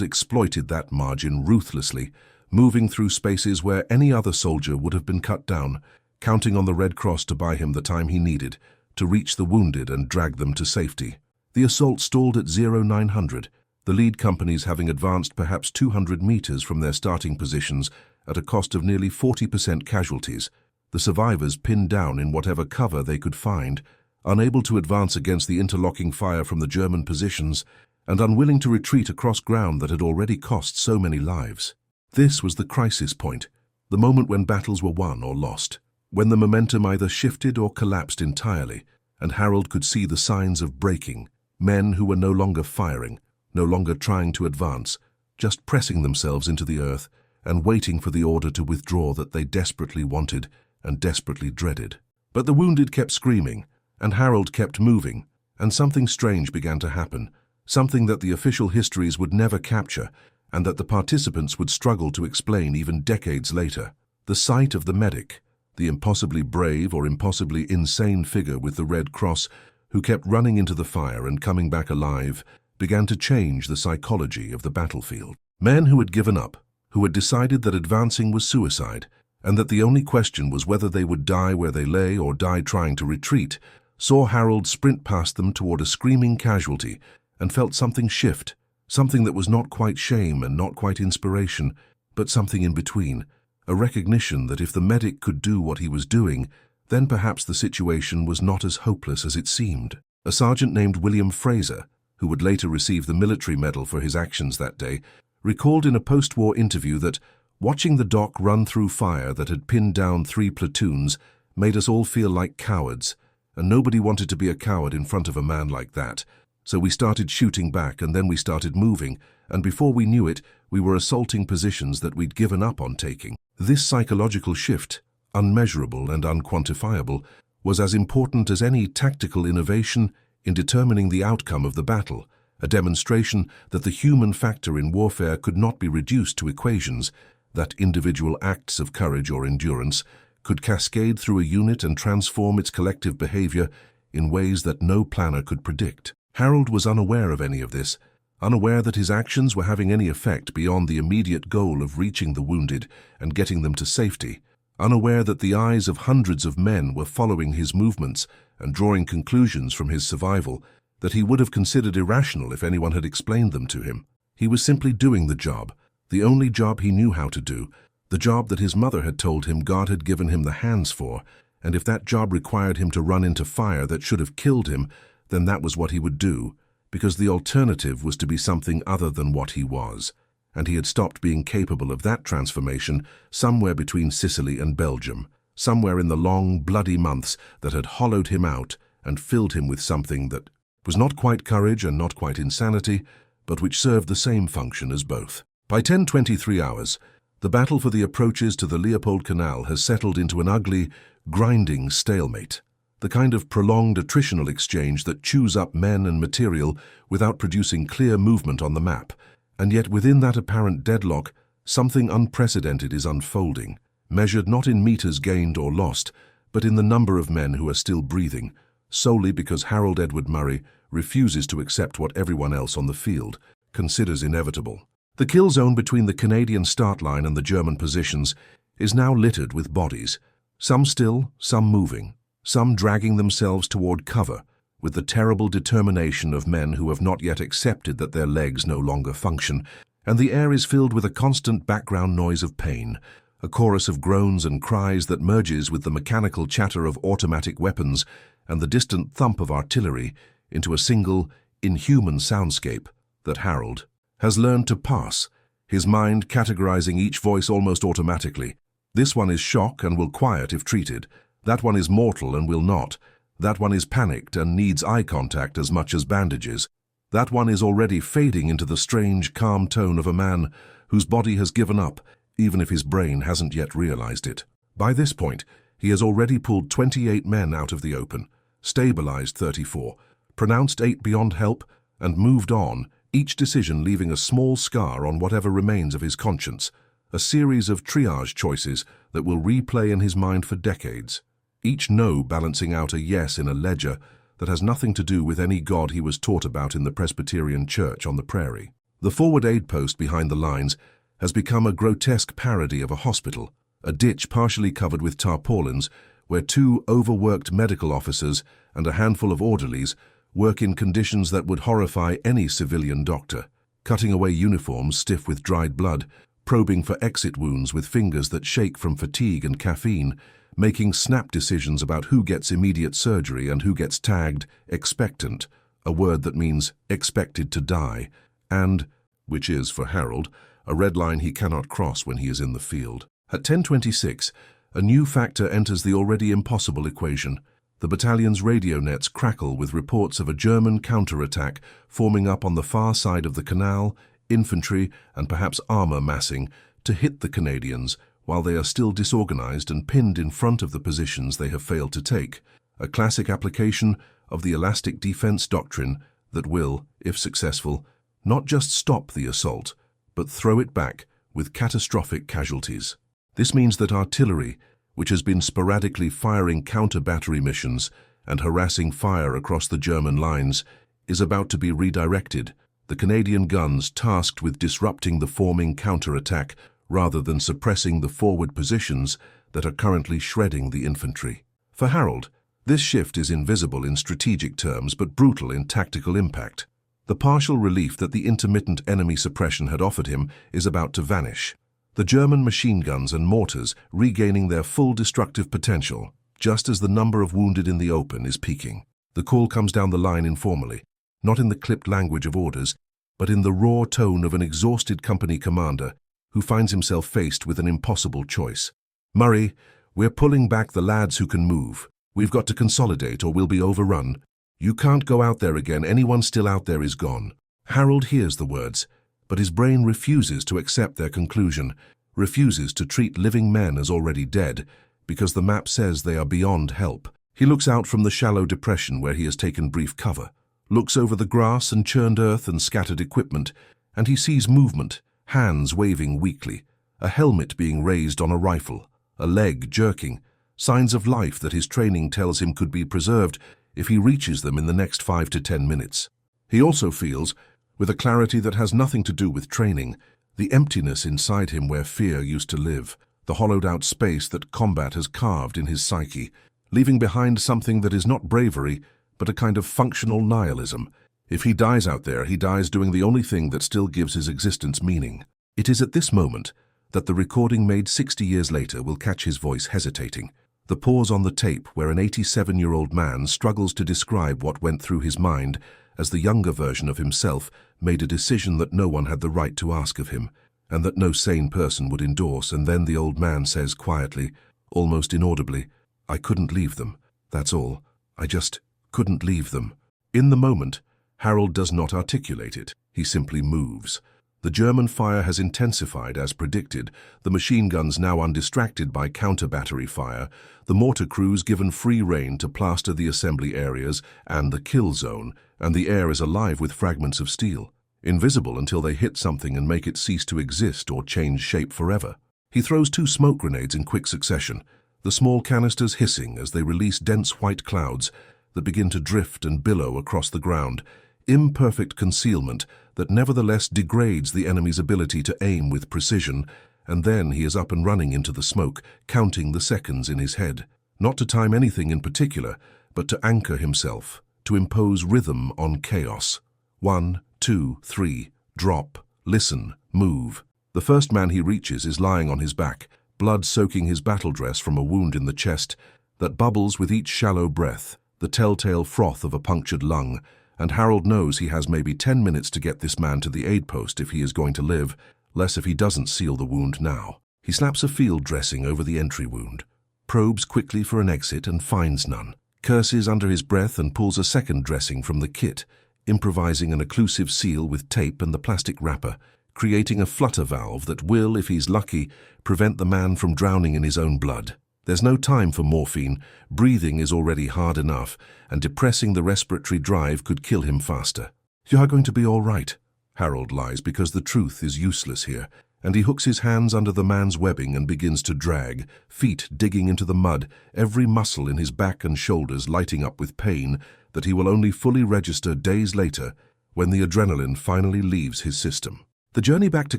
exploited that margin ruthlessly, moving through spaces where any other soldier would have been cut down, counting on the Red Cross to buy him the time he needed to reach the wounded and drag them to safety. The assault stalled at 0900, the lead companies having advanced perhaps 200 meters from their starting positions at a cost of nearly 40% casualties, the survivors pinned down in whatever cover they could find, unable to advance against the interlocking fire from the German positions, and unwilling to retreat across ground that had already cost so many lives. This was the crisis point, the moment when battles were won or lost, when the momentum either shifted or collapsed entirely, and Harold could see the signs of breaking, men who were no longer firing, no longer trying to advance, just pressing themselves into the earth and waiting for the order to withdraw that they desperately wanted and desperately dreaded. But the wounded kept screaming, and Harold kept moving, and something strange began to happen, something that the official histories would never capture, and that the participants would struggle to explain even decades later. The sight of the medic, the impossibly brave or impossibly insane figure with the Red Cross, who kept running into the fire and coming back alive, began to change the psychology of the battlefield. Men who had given up, who had decided that advancing was suicide, and that the only question was whether they would die where they lay or die trying to retreat, saw Harold sprint past them toward a screaming casualty and felt something shift, something that was not quite shame and not quite inspiration, but something in between, a recognition that if the medic could do what he was doing, then perhaps the situation was not as hopeless as it seemed. A sergeant named William Fraser, who would later receive the military medal for his actions that day, recalled in a post-war interview that watching the doc run through fire that had pinned down 3 platoons made us all feel like cowards, and nobody wanted to be a coward in front of a man like that. So we started shooting back, and then we started moving, and before we knew it, we were assaulting positions that we'd given up on taking. This psychological shift, unmeasurable and unquantifiable, was as important as any tactical innovation in determining the outcome of the battle, a demonstration that the human factor in warfare could not be reduced to equations, that individual acts of courage or endurance could cascade through a unit and transform its collective behavior in ways that no planner could predict. Harold was unaware of any of this, unaware that his actions were having any effect beyond the immediate goal of reaching the wounded and getting them to safety, unaware that the eyes of hundreds of men were following his movements and drawing conclusions from his survival that he would have considered irrational if anyone had explained them to him. He was simply doing the job, the only job he knew how to do, the job that his mother had told him God had given him the hands for, and if that job required him to run into fire that should have killed him, then that was what he would do, because the alternative was to be something other than what he was, and he had stopped being capable of that transformation somewhere between Sicily and Belgium, somewhere in the long, bloody months that had hollowed him out and filled him with something that was not quite courage and not quite insanity, but which served the same function as both. By 10:23 hours, the battle for the approaches to the Leopold Canal has settled into an ugly, grinding stalemate, the kind of prolonged attritional exchange that chews up men and material without producing clear movement on the map, and yet within that apparent deadlock, something unprecedented is unfolding, measured not in meters gained or lost, but in the number of men who are still breathing, solely because Harold Edward Murray refuses to accept what everyone else on the field considers inevitable. The kill zone between the Canadian start line and the German positions is now littered with bodies, Some still, some moving, some dragging themselves toward cover, with the terrible determination of men who have not yet accepted that their legs no longer function, and the air is filled with a constant background noise of pain, a chorus of groans and cries that merges with the mechanical chatter of automatic weapons and the distant thump of artillery into a single, inhuman soundscape that Harold has learned to pass, his mind categorizing each voice almost automatically. This one is shock and will quiet if treated. That one is mortal and will not. That one is panicked and needs eye contact as much as bandages. That one is already fading into the strange, calm tone of a man whose body has given up, even if his brain hasn't yet realized it. By this point, he has already pulled 28 men out of the open, stabilized 34, pronounced 8 beyond help, and moved on, each decision leaving a small scar on whatever remains of his conscience, a series of triage choices that will replay in his mind for decades, each no balancing out a yes in a ledger that has nothing to do with any God he was taught about in the Presbyterian church on the prairie. The forward aid post behind the lines has become a grotesque parody of a hospital, a ditch partially covered with tarpaulins where 2 overworked medical officers and a handful of orderlies work in conditions that would horrify any civilian doctor, cutting away uniforms stiff with dried blood, probing for exit wounds with fingers that shake from fatigue and caffeine, making snap decisions about who gets immediate surgery and who gets tagged expectant, a word that means expected to die, and, which is, for Harold, a red line he cannot cross when he is in the field. At 10:26, a new factor enters the already impossible equation. The battalion's radio nets crackle with reports of a German counterattack forming up on the far side of the canal, infantry and perhaps armor massing to hit the Canadians while they are still disorganized and pinned in front of the positions they have failed to take, a classic application of the elastic defense doctrine that will, if successful, not just stop the assault, but throw it back with catastrophic casualties. This means that artillery, which has been sporadically firing counter-battery missions and harassing fire across the German lines, is about to be redirected, the Canadian guns tasked with disrupting the forming counterattack rather than suppressing the forward positions that are currently shredding the infantry. For Harold, this shift is invisible in strategic terms but brutal in tactical impact. The partial relief that the intermittent enemy suppression had offered him is about to vanish, the German machine guns and mortars regaining their full destructive potential, just as the number of wounded in the open is peaking. The call comes down the line informally, not in the clipped language of orders, but in the raw tone of an exhausted company commander who finds himself faced with an impossible choice. Murray, we're pulling back the lads who can move. We've got to consolidate or we'll be overrun. You can't go out there again. Anyone still out there is gone. Harold hears the words, but his brain refuses to accept their conclusion, refuses to treat living men as already dead, because the map says they are beyond help. He looks out from the shallow depression where he has taken brief cover, looks over the grass and churned earth and scattered equipment, and he sees movement, hands waving weakly, a helmet being raised on a rifle, a leg jerking, signs of life that his training tells him could be preserved if he reaches them in the next 5 to 10 minutes. He also feels, with a clarity that has nothing to do with training, the emptiness inside him where fear used to live, the hollowed-out space that combat has carved in his psyche, leaving behind something that is not bravery, but a kind of functional nihilism. If he dies out there, he dies doing the only thing that still gives his existence meaning. It is at this moment that the recording made 60 years later will catch his voice hesitating, the pause on the tape where an 87-year-old man struggles to describe what went through his mind as the younger version of himself made a decision that no one had the right to ask of him, and that no sane person would endorse, and then the old man says quietly, almost inaudibly, "I couldn't leave them, that's all. I just couldn't leave them." In the moment, Harold does not articulate it, he simply moves. The German fire has intensified as predicted, the machine guns now undistracted by counter-battery fire, the mortar crews given free rein to plaster the assembly areas and the kill zone, and the air is alive with fragments of steel, invisible until they hit something and make it cease to exist or change shape forever. He throws 2 smoke grenades in quick succession, the small canisters hissing as they release dense white clouds that begin to drift and billow across the ground, imperfect concealment that nevertheless degrades the enemy's ability to aim with precision and then he is up and running into the smoke, counting the seconds in his head. Not to time anything in particular, but to anchor himself, to impose rhythm on chaos. 1, 2, 3, drop, listen, move. The first man he reaches is lying on his back, blood soaking his battle dress from a wound in the chest that bubbles with each shallow breath, the telltale froth of a punctured lung, and Harold knows he has maybe 10 minutes to get this man to the aid post if he is going to live, less if he doesn't seal the wound now. He slaps a field dressing over the entry wound, probes quickly for an exit and finds none, curses under his breath and pulls a second dressing from the kit, improvising an occlusive seal with tape and the plastic wrapper, creating a flutter valve that will, if he's lucky, prevent the man from drowning in his own blood. There's no time for morphine, breathing is already hard enough, and depressing the respiratory drive could kill him faster. "You are going to be all right," Harold lies because the truth is useless here, and he hooks his hands under the man's webbing and begins to drag, feet digging into the mud, every muscle in his back and shoulders lighting up with pain that he will only fully register days later when the adrenaline finally leaves his system. The journey back to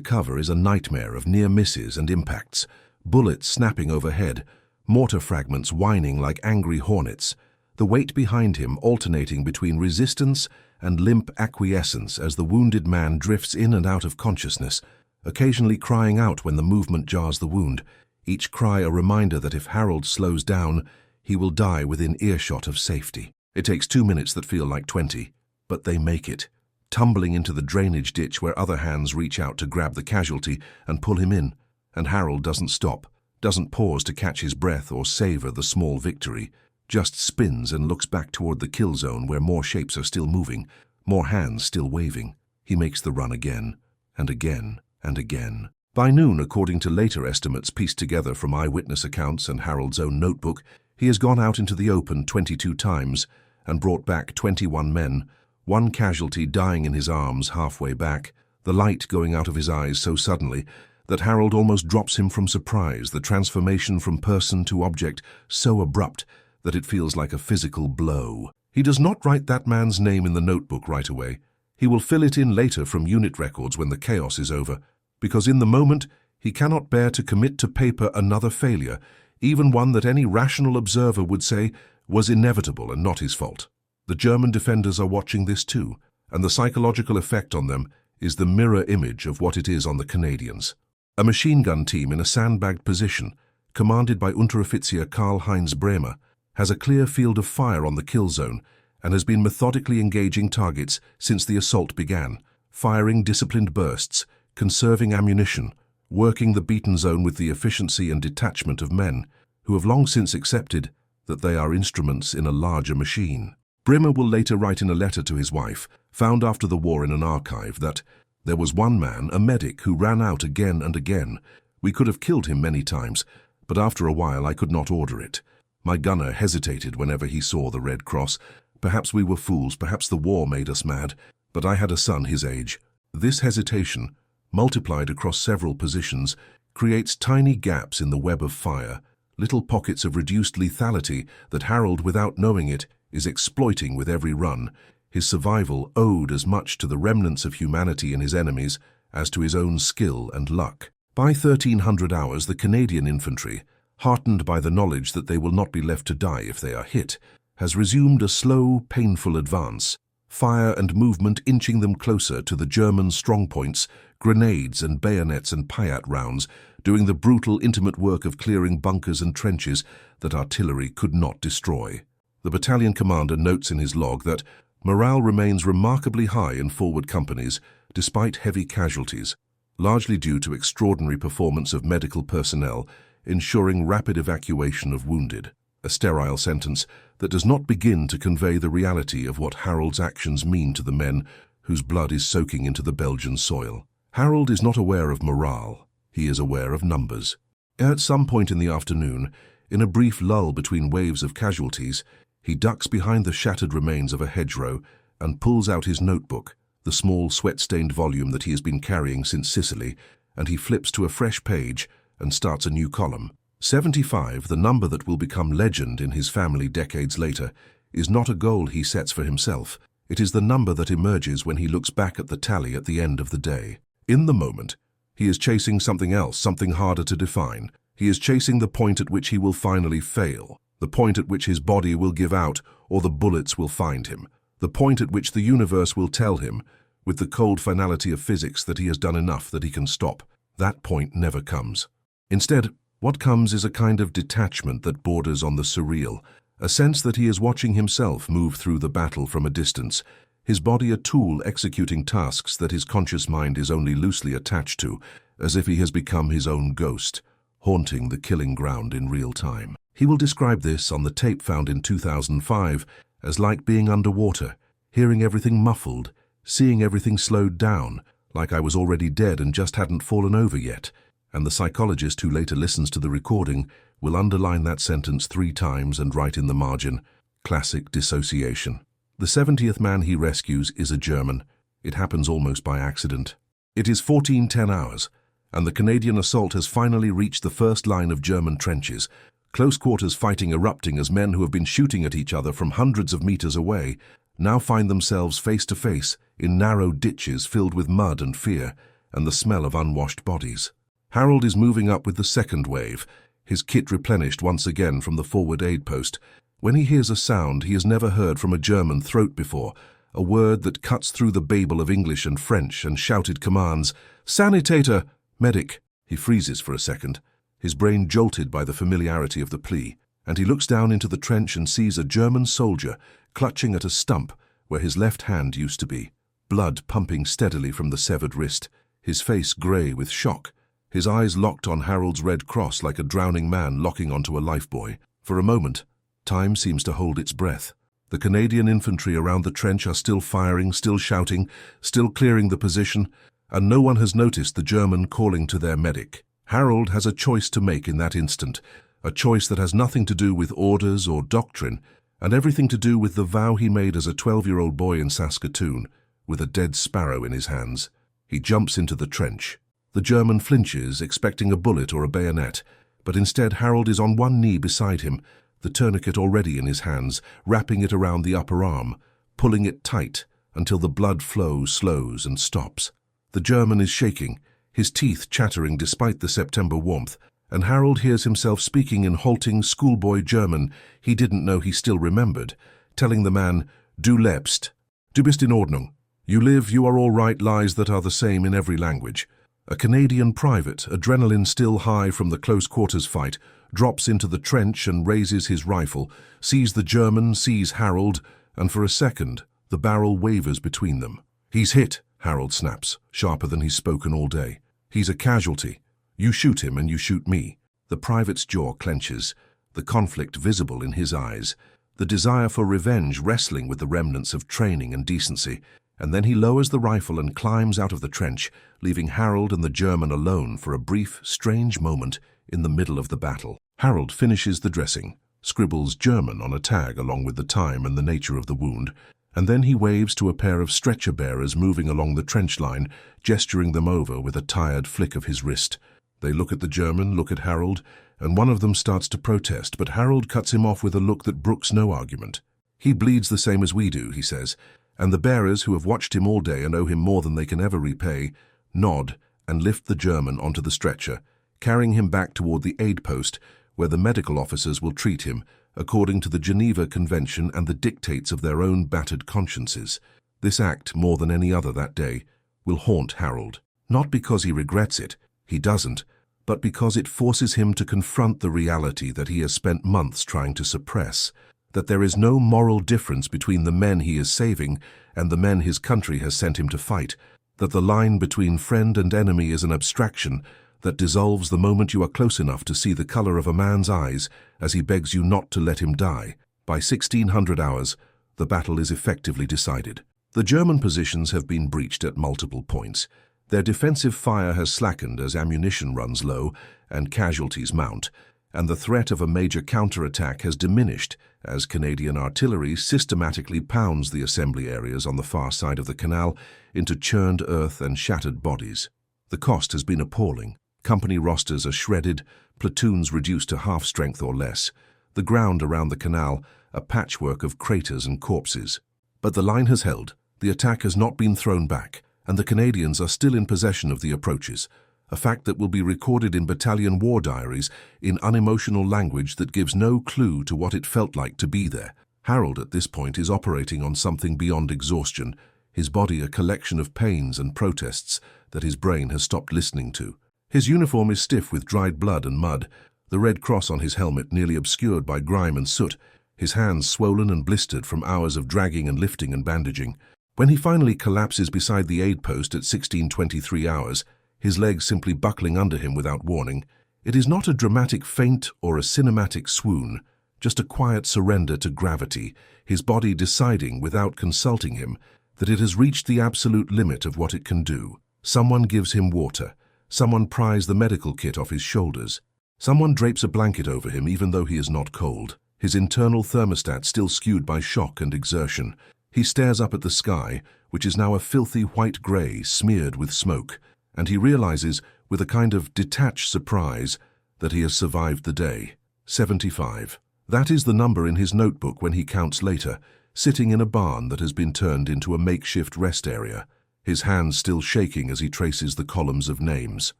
cover is a nightmare of near misses and impacts, bullets snapping overhead, mortar fragments whining like angry hornets, the weight behind him alternating between resistance and limp acquiescence as the wounded man drifts in and out of consciousness, occasionally crying out when the movement jars the wound, each cry a reminder that if Harold slows down, he will die within earshot of safety. It takes 2 minutes that feel like 20, but they make it, tumbling into the drainage ditch where other hands reach out to grab the casualty and pull him in, and Harold doesn't stop, doesn't pause to catch his breath or savor the small victory, just spins and looks back toward the kill zone where more shapes are still moving, more hands still waving. He makes the run again, and again, and again. By noon, according to later estimates pieced together from eyewitness accounts and Harold's own notebook, he has gone out into the open 22 times and brought back 21 men, one casualty dying in his arms halfway back, the light going out of his eyes so suddenly that Harold almost drops him from surprise, the transformation from person to object so abrupt that it feels like a physical blow. He does not write that man's name in the notebook right away. He will fill it in later from unit records when the chaos is over, because in the moment he cannot bear to commit to paper another failure, even one that any rational observer would say was inevitable and not his fault. The German defenders are watching this too, and the psychological effect on them is the mirror image of what it is on the Canadians. A machine gun team in a sandbagged position, commanded by Unteroffizier Karl-Heinz Bremer, has a clear field of fire on the kill zone and has been methodically engaging targets since the assault began, firing disciplined bursts, conserving ammunition, working the beaten zone with the efficiency and detachment of men who have long since accepted that they are instruments in a larger machine. Bremer will later write in a letter to his wife, found after the war in an archive, that there was one man, a medic, who ran out again and again. We could have killed him many times, but after a while I could not order it. My gunner hesitated whenever he saw the Red Cross. Perhaps we were fools, perhaps the war made us mad, but I had a son his age. This hesitation, multiplied across several positions, creates tiny gaps in the web of fire, little pockets of reduced lethality that Harold, without knowing it, is exploiting with every run, his survival owed as much to the remnants of humanity in his enemies as to his own skill and luck. By 1300 hours, the Canadian infantry, heartened by the knowledge that they will not be left to die if they are hit, has resumed a slow, painful advance, fire and movement inching them closer to the German strongpoints, grenades and bayonets and Payat rounds, doing the brutal, intimate work of clearing bunkers and trenches that artillery could not destroy. The battalion commander notes in his log that morale remains remarkably high in forward companies, despite heavy casualties, largely due to extraordinary performance of medical personnel, ensuring rapid evacuation of wounded. A sterile sentence that does not begin to convey the reality of what Harold's actions mean to the men whose blood is soaking into the Belgian soil. Harold is not aware of morale. He is aware of numbers. At some point in the afternoon, in a brief lull between waves of casualties, he ducks behind the shattered remains of a hedgerow and pulls out his notebook, the small sweat-stained volume that he has been carrying since Sicily, and he flips to a fresh page and starts a new column. 75, the number that will become legend in his family decades later, is not a goal he sets for himself. It is the number that emerges when he looks back at the tally at the end of the day. In the moment, He is chasing something else, something harder to define. He is chasing the point at which he will finally fail, the point at which his body will give out or the bullets will find him, the point at which the universe will tell him, with the cold finality of physics, that he has done enough, that he can stop. That point never comes. Instead, what comes is a kind of detachment that borders on the surreal, a sense that he is watching himself move through the battle from a distance, his body a tool executing tasks that his conscious mind is only loosely attached to, as if he has become his own ghost, haunting the killing ground in real time. He will describe this on the tape found in 2005 as like being underwater, hearing everything muffled, seeing everything slowed down, like I was already dead and just hadn't fallen over yet. And the psychologist who later listens to the recording will underline that sentence 3 times and write in the margin, "Classic dissociation." The 70th man he rescues is a German. It happens almost by accident. It is 14:10 hours, and the Canadian assault has finally reached the first line of German trenches, close quarters fighting erupting as men who have been shooting at each other from hundreds of meters away now find themselves face to face in narrow ditches filled with mud and fear and the smell of unwashed bodies. Harold is moving up with the second wave, his kit replenished once again from the forward aid post, when he hears a sound he has never heard from a German throat before, a word that cuts through the babel of English and French and shouted commands, "Sanitator! Medic!" He freezes for a second, his brain jolted by the familiarity of the plea, and he looks down into the trench and sees a German soldier clutching at a stump where his left hand used to be, blood pumping steadily from the severed wrist, his face grey with shock, his eyes locked on Harold's red cross like a drowning man locking onto a lifebuoy. For a moment, time seems to hold its breath. The Canadian infantry around the trench are still firing, still shouting, still clearing the position, and no one has noticed the German calling to their medic. Harold has a choice to make in that instant, a choice that has nothing to do with orders or doctrine, and everything to do with the vow he made as a 12-year-old boy in Saskatoon, with a dead sparrow in his hands. He jumps into the trench. The German flinches, expecting a bullet or a bayonet, but instead Harold is on one knee beside him, the tourniquet already in his hands, wrapping it around the upper arm, pulling it tight until the blood flow slows and stops. The German is shaking, his teeth chattering despite the September warmth, and Harold hears himself speaking in halting schoolboy German he didn't know he still remembered, telling the man, "Du lebst, du bist in Ordnung. You live, you are all right," lies that are the same in every language. A Canadian private, adrenaline still high from the close quarters fight, drops into the trench and raises his rifle, sees the German, sees Harold, and for a second the barrel wavers between them. "He's hit," Harold snaps, sharper than he's spoken all day. "He's a casualty. You shoot him and you shoot me." The private's jaw clenches, the conflict visible in his eyes, the desire for revenge wrestling with the remnants of training and decency, and then he lowers the rifle and climbs out of the trench, leaving Harold and the German alone for a brief, strange moment in the middle of the battle. Harold finishes the dressing, scribbles German on a tag along with the time and the nature of the wound, and then he waves to a pair of stretcher-bearers moving along the trench line, gesturing them over with a tired flick of his wrist. They look at the German, look at Harold, and one of them starts to protest, but Harold cuts him off with a look that brooks no argument. "He bleeds the same as we do," he says, and the bearers, who have watched him all day and owe him more than they can ever repay, nod and lift the German onto the stretcher, carrying him back toward the aid post, where the medical officers will treat him, according to the Geneva Convention and the dictates of their own battered consciences. This act, more than any other that day, will haunt Harold. Not because he regrets it, he doesn't, but because it forces him to confront the reality that he has spent months trying to suppress, that there is no moral difference between the men he is saving and the men his country has sent him to fight, that the line between friend and enemy is an abstraction that dissolves the moment you are close enough to see the color of a man's eyes as he begs you not to let him die. By 1600 hours, the battle is effectively decided. The German positions have been breached at multiple points. Their defensive fire has slackened as ammunition runs low and casualties mount, and the threat of a major counterattack has diminished as Canadian artillery systematically pounds the assembly areas on the far side of the canal into churned earth and shattered bodies. The cost has been appalling. Company rosters are shredded, platoons reduced to half strength or less, the ground around the canal a patchwork of craters and corpses. But the line has held, the attack has not been thrown back, and the Canadians are still in possession of the approaches. a fact that will be recorded in battalion war diaries in unemotional language that gives no clue to what it felt like to be there. Harold at this point is operating on something beyond exhaustion, his body a collection of pains and protests that his brain has stopped listening to. His uniform is stiff with dried blood and mud, the red cross on his helmet nearly obscured by grime and soot, his hands swollen and blistered from hours of dragging and lifting and bandaging. When he finally collapses beside the aid post at 16:23 hours, his legs simply buckling under him without warning, it is not a dramatic faint or a cinematic swoon, just a quiet surrender to gravity, his body deciding without consulting him that it has reached the absolute limit of what it can do. Someone gives him water. Someone pries the medical kit off his shoulders. Someone drapes a blanket over him even though he is not cold, his internal thermostat still skewed by shock and exertion. He stares up at the sky, which is now a filthy white grey smeared with smoke, and he realizes, with a kind of detached surprise, that he has survived the day. 75. That is the number in his notebook when he counts later, sitting in a barn that has been turned into a makeshift rest area, his hands still shaking as he traces the columns of names.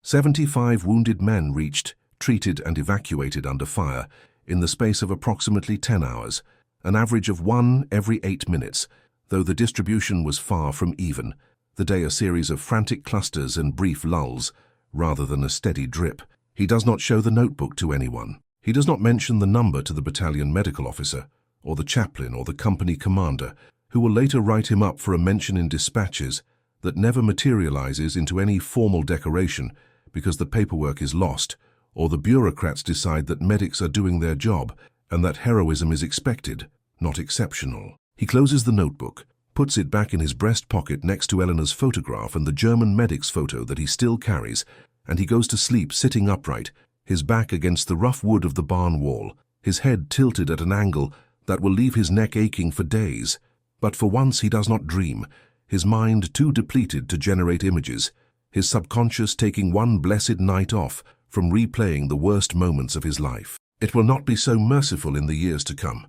75 wounded men reached, treated and evacuated under fire in the space of approximately 10 hours, an average of 1 every 8 minutes, though the distribution was far from even, the day a series of frantic clusters and brief lulls, rather than a steady drip. He does not show the notebook to anyone. He does not mention the number to the battalion medical officer, or the chaplain or the company commander, who will later write him up for a mention in dispatches that never materializes into any formal decoration because the paperwork is lost, or the bureaucrats decide that medics are doing their job and that heroism is expected, not exceptional. He closes the notebook, puts it back in his breast pocket next to Eleanor's photograph and the German medic's photo that he still carries, and he goes to sleep sitting upright, his back against the rough wood of the barn wall, his head tilted at an angle that will leave his neck aching for days. But for once he does not dream, his mind too depleted to generate images, his subconscious taking one blessed night off from replaying the worst moments of his life. It will not be so merciful in the years to come.